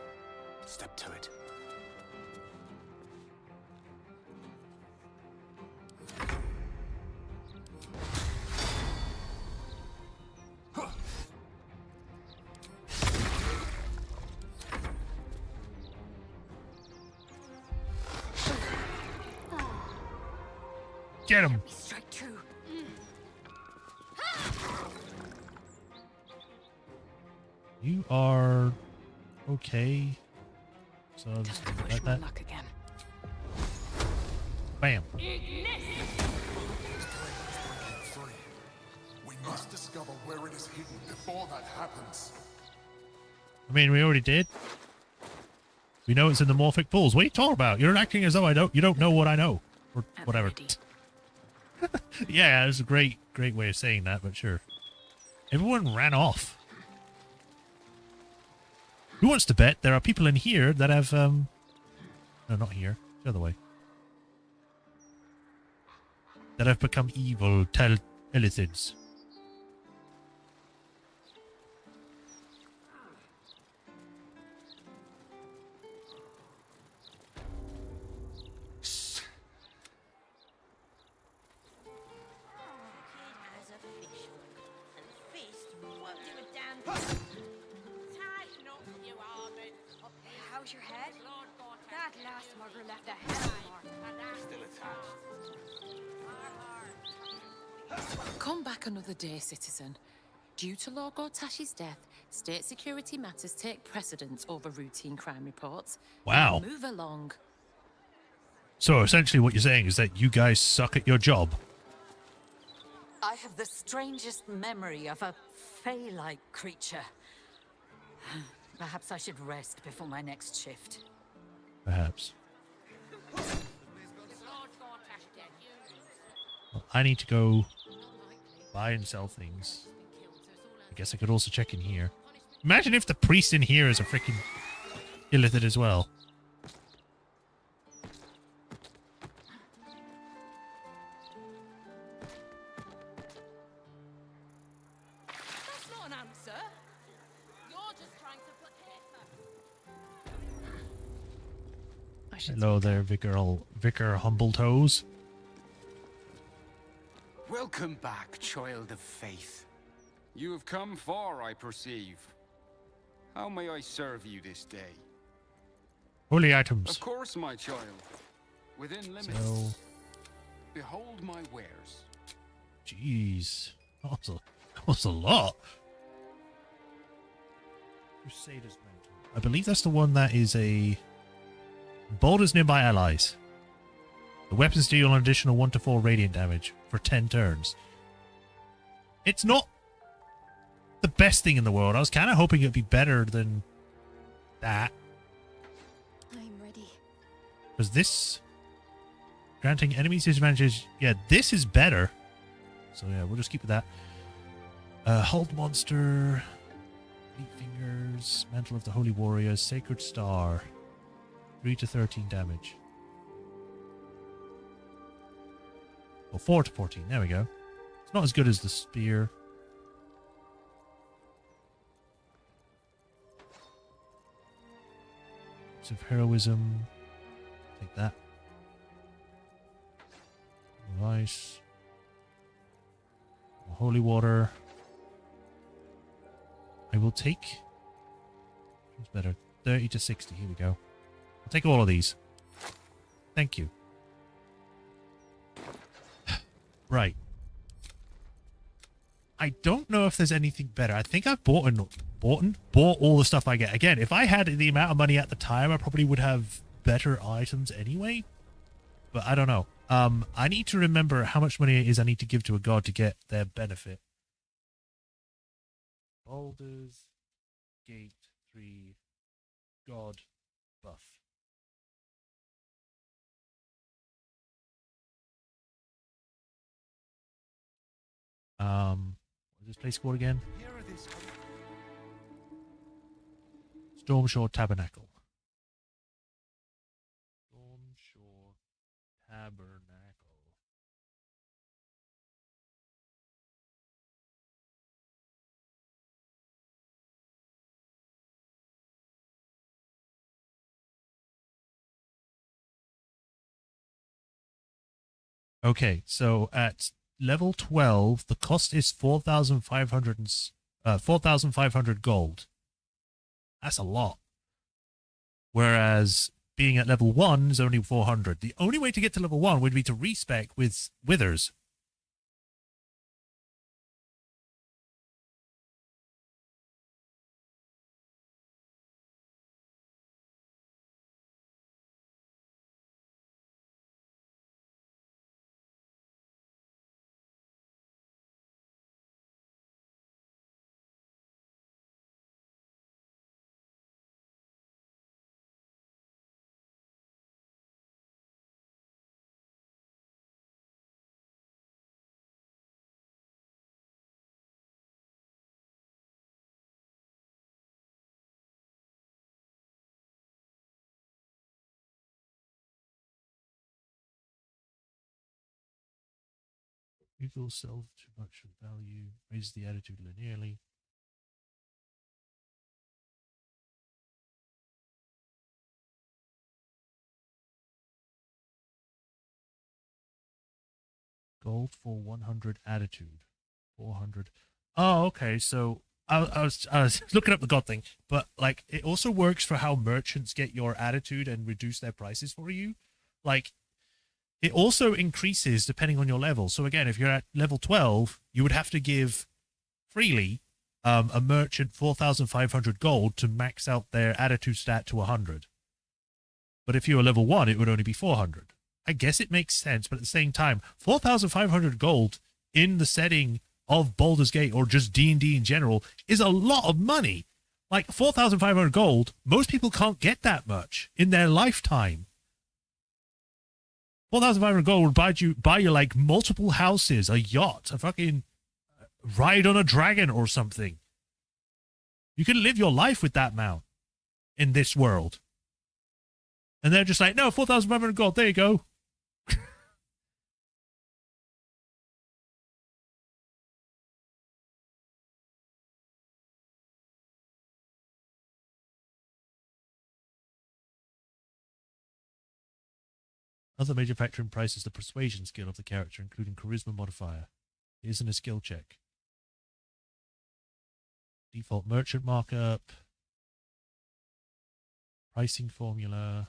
Step to it. Get him. Strike true. You are okay. So I'll just like that. Luck again. Bam. We must discover where it is hidden before that happens. I mean, we already did. We know it's in the morphic pools. What are you talking about? You're acting as though you don't know what I know. Or whatever. Yeah, it was a great way of saying that, but sure. Everyone ran off. Who wants to bet there are people in here that have, no, not here. The other way. That have become evil illithids. last murder left a hell mark. Come back another day, citizen. Due to Lord Gortash's death, state security matters take precedence over routine crime reports. Wow. Move along. So essentially what you're saying is that you guys suck at your job. I have the strangest memory of a fey-like creature. Perhaps I should rest before my next shift. Perhaps. Well, I need to go buy and sell things. I guess I could also check in here. Imagine if the priest in here is a freaking illithid as well. That's not an answer. You're just trying to placate them. Hello there, Vicar Humbletoes. Welcome back, child of faith. You have come far, I perceive. How may I serve you this day? Holy items. Of course, my child. Within limits. So, Behold my wares. jeez. That's a lot. Crusaders Mantle. I believe that's the one that is a Baldur's nearby allies. The weapons deal an additional 1 to 4 radiant damage for 10 turns. It's not the best thing in the world. I was kind of hoping it'd be better than that. I'm ready. Because this, granting enemies disadvantages, yeah, this is better. So yeah, we'll just keep with that. Hold Monster, 8 Fingers, Mantle of the Holy Warriors, Sacred Star, 3 to 13 damage. Well, 4 to 14, there we go. It's not as good as the Spear. Of Heroism. Take that. Ice. Holy Water. I will take. What's better? 30 to 60. Here we go. I'll take all of these. Thank you. Right. I don't know if there's anything better. I think I've bought all the stuff I get. Again, if I had the amount of money at the time, I probably would have better items anyway. But I don't know. I need to remember how much money it is I need to give to a god to get their benefit. Baldur's Gate 3 God buff. What is this place called again? Stormshore Tabernacle. Stormshore Tabernacle. Okay, so at level 12, the cost is 4,500 gold. That's a lot. Whereas being at level 1 is only 400. The only way to get to level 1 would be to respec with Withers. You feel self too much of value. Raise the attitude linearly. Gold for 100 attitude. 400. Oh, okay. So I was looking up the god thing, but like it also works for how merchants get your attitude and reduce their prices for you. Like it also increases depending on your level. So again, if you're at level 12, you would have to give freely a merchant 4,500 gold to max out their attitude stat to 100. But if you were level 1, it would only be 400. I guess it makes sense, but at the same time, 4,500 gold in the setting of Baldur's Gate or just D&D in general is a lot of money. Like 4,500 gold, most people can't get that much in their lifetime. 4,500 gold would buy you like multiple houses, a yacht, a fucking ride on a dragon or something. You can live your life with that amount in this world. And they're just like, no, 4,500 gold, there you go. Other major factor in price is the persuasion skill of the character, including charisma modifier. It isn't a skill check. Default merchant markup. Pricing formula.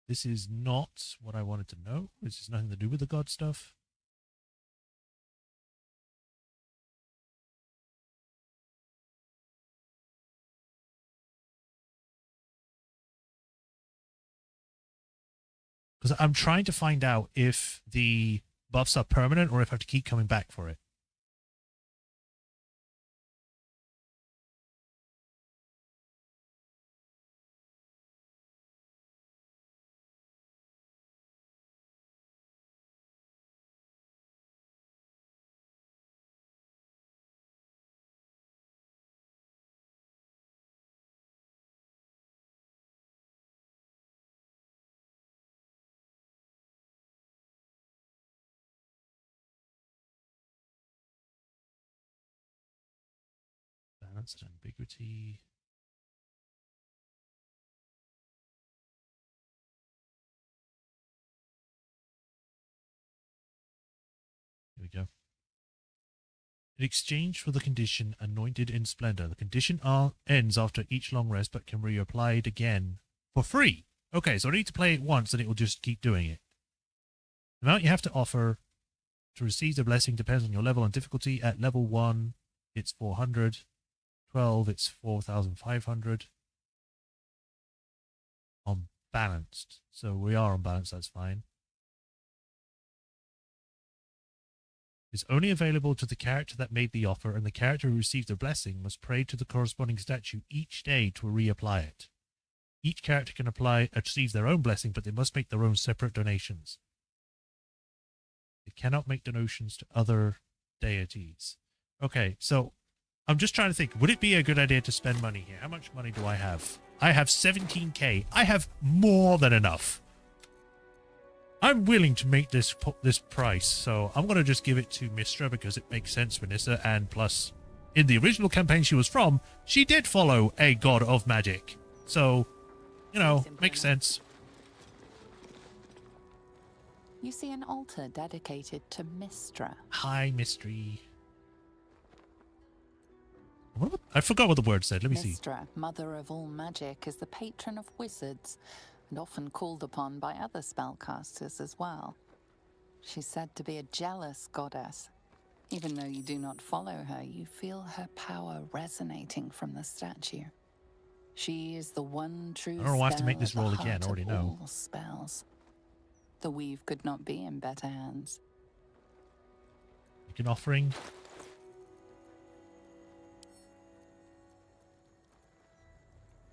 This is not what I wanted to know. This has nothing to do with the god stuff. Because I'm trying to find out if the buffs are permanent or if I have to keep coming back for it. Balance and ambiguity. Here we go. In exchange for the condition Anointed in Splendor, the condition ends after each long rest but can be applied again for free. Okay, so I need to play it once and it will just keep doing it. The amount you have to offer to receive the blessing depends on your level and difficulty. At level 1, it's 400. 12, it's 4,500. On balanced. So we are on balance, that's fine. It's only available to the character that made the offer, and the character who received the blessing must pray to the corresponding statue each day to reapply it. Each character can receive their own blessing, but they must make their own separate donations. They cannot make donations to other deities. Okay, so I'm just trying to think, would it be a good idea to spend money here? How much money do I have? I have 17k. I have more than enough. I'm willing to make this price, so I'm going to just give it to Mistra because it makes sense for Nissa, and plus, in the original campaign she was from, she did follow a god of magic. So, you know, makes sense. You see an altar dedicated to Mistra. Hi, Mystery. I forgot what the word said. Let me see. Mistra, mother of all magic, is the patron of wizards and often called upon by other spellcasters as well. She's said to be a jealous goddess. Even though you do not follow her, you feel her power resonating from the statue. She is the one true I don't know why I have to make this spell roll at the again. I heart already of know. all spells. The weave could not be in better hands. Make an offering.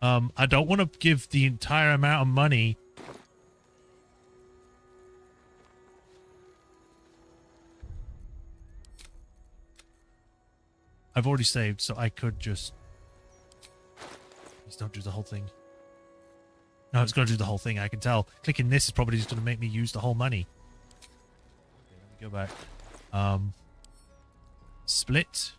I don't want to give the entire amount of money. I've already saved, so I could just... Please don't do the whole thing. No, it's going to do the whole thing, I can tell. Clicking this is probably just going to make me use the whole money. Okay, let me go back. Split.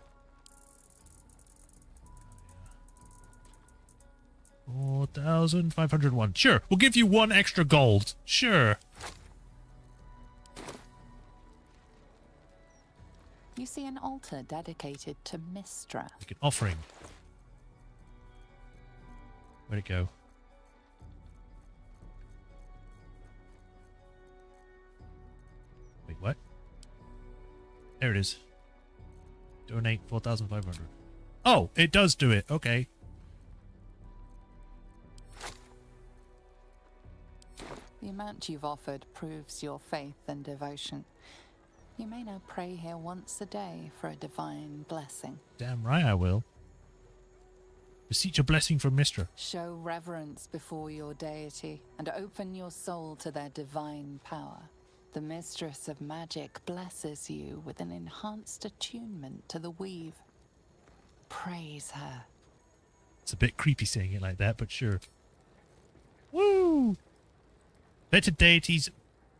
4,501. Sure, we'll give you 1 extra gold. Sure. You see an altar dedicated to Mistra. Make an offering. Where'd it go? Wait, what? There it is. Donate 4,500. Oh, it does do it. Okay. The amount you've offered proves your faith and devotion. You may now pray here once a day for a divine blessing. Damn right I will. Beseech a blessing from Mistra. Show reverence before your deity and open your soul to their divine power. The Mistress of Magic blesses you with an enhanced attunement to the weave. Praise her. It's a bit creepy saying it like that, but sure. Woo! Better deities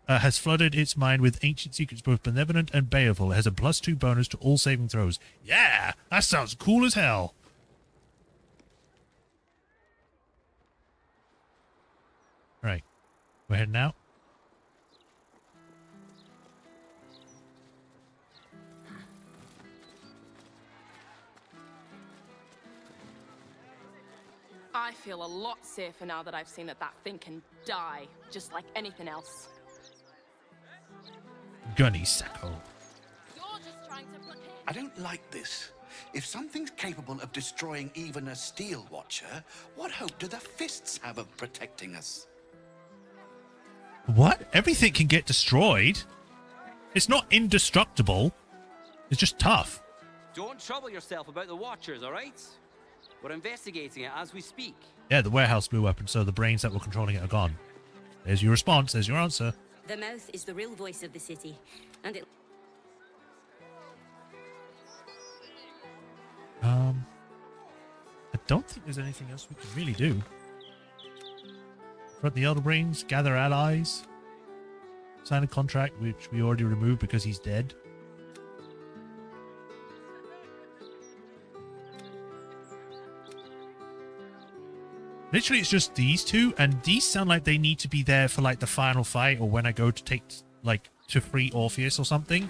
has flooded its mind with ancient secrets, both benevolent and baleful. It has a +2 bonus to all saving throws. Yeah! That sounds cool as hell! Right. We're heading out. I feel a lot safer now that I've seen that thing can die, just like anything else. Gunny Sacco. I don't like this. If something's capable of destroying even a Steel Watcher, what hope do the Fists have of protecting us? What? Everything can get destroyed? It's not indestructible. It's just tough. Don't trouble yourself about the Watchers, all right? We're investigating it as we speak. Yeah, the warehouse blew up, and so the brains that were controlling it are gone. There's your response. There's your answer. The mouth is the real voice of the city, and it... I don't think there's anything else we can really do. Front the Elder Brains, gather allies, sign a contract, which we already removed because he's dead. Literally, it's just these two, and these sound like they need to be there for, like, the final fight, or when I go to take, like, to free Orpheus or something.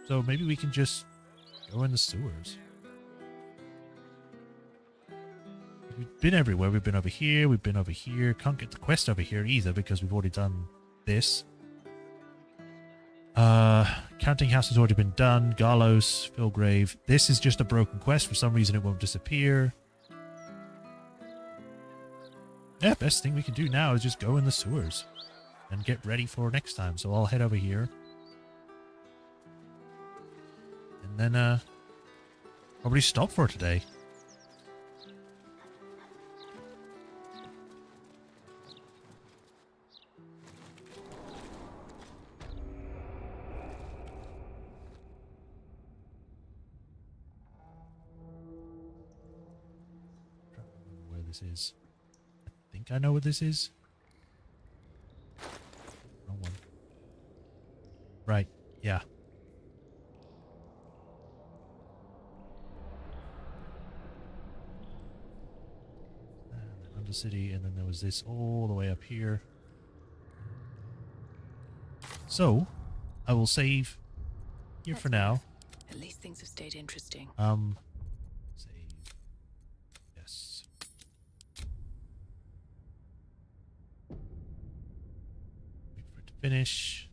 So maybe we can just go in the sewers. We've been everywhere. We've been over here. We've been over here. Can't get the quest over here either because we've already done this. Counting House has already been done. Garlos, Philgrave. This is just a broken quest. For some reason, it won't disappear. Yeah, best thing we can do now is just go in the sewers and get ready for next time. So I'll head over here. And then, probably stop for today. Where this is. I think I know what this is. Wrong one. Right, yeah. City, and then there was this all the way up here. So I will save here for now. At least things have stayed interesting. Save. Yes. Wait for it to finish.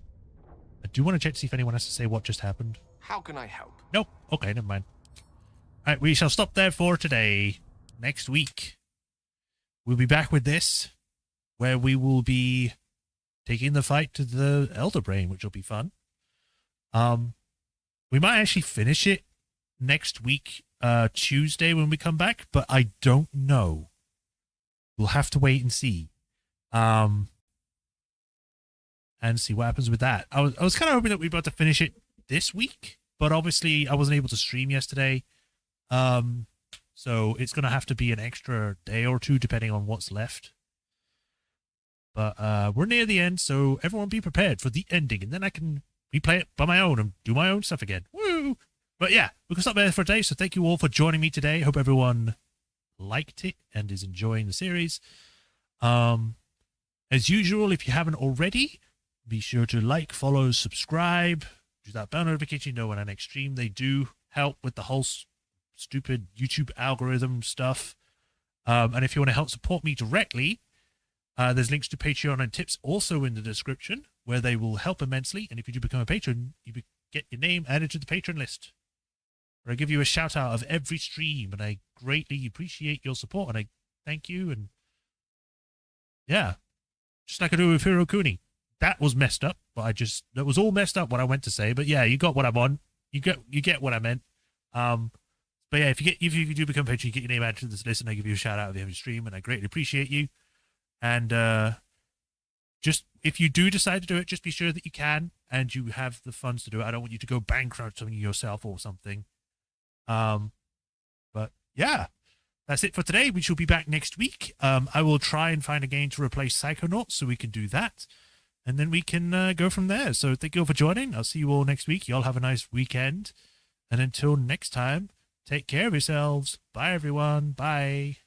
I do want to check to see if anyone has to say what just happened. How can I help? Nope. Okay, never mind. Alright, we shall stop there for today. Next week we'll be back with this, where we will be taking the fight to the Elder Brain, which will be fun. We might actually finish it next week, Tuesday when we come back, but I don't know. We'll have to wait and see. And see what happens with that. I was kind of hoping that we'd be able to finish it this week, but obviously I wasn't able to stream yesterday. So it's going to have to be an extra day or two, depending on what's left. But we're near the end, so everyone be prepared for the ending. And then I can replay it by my own and do my own stuff again. Woo! But yeah, we can stop there for today. So thank you all for joining me today. Hope everyone liked it and is enjoying the series. As usual, if you haven't already, be sure to like, follow, subscribe. Do that bell notification, you know when I next stream. They do help with the whole stupid YouTube algorithm stuff. And if you want to help support me directly, there's links to Patreon and tips also in the description, where they will help immensely. And if you do become a patron, you get your name added to the patron list, where I give you a shout out of every stream, and I greatly appreciate your support, and I thank you. And yeah, just like I do with Hiro Kuni. That was messed up, but that was all messed up what I went to say. But yeah, you got what I want. You get what I meant. But yeah, if you do become a patron, you get your name added to this list, and I give you a shout out of every stream, and I greatly appreciate you. And just if you do decide to do it, just be sure that you can and you have the funds to do it. I don't want you to go bankrupt yourself or something. But yeah, that's it for today. We shall be back next week. I will try and find a game to replace Psychonauts, so we can do that. And then we can go from there. So thank you all for joining. I'll see you all next week. You all have a nice weekend. And until next time, take care of yourselves. Bye, everyone. Bye.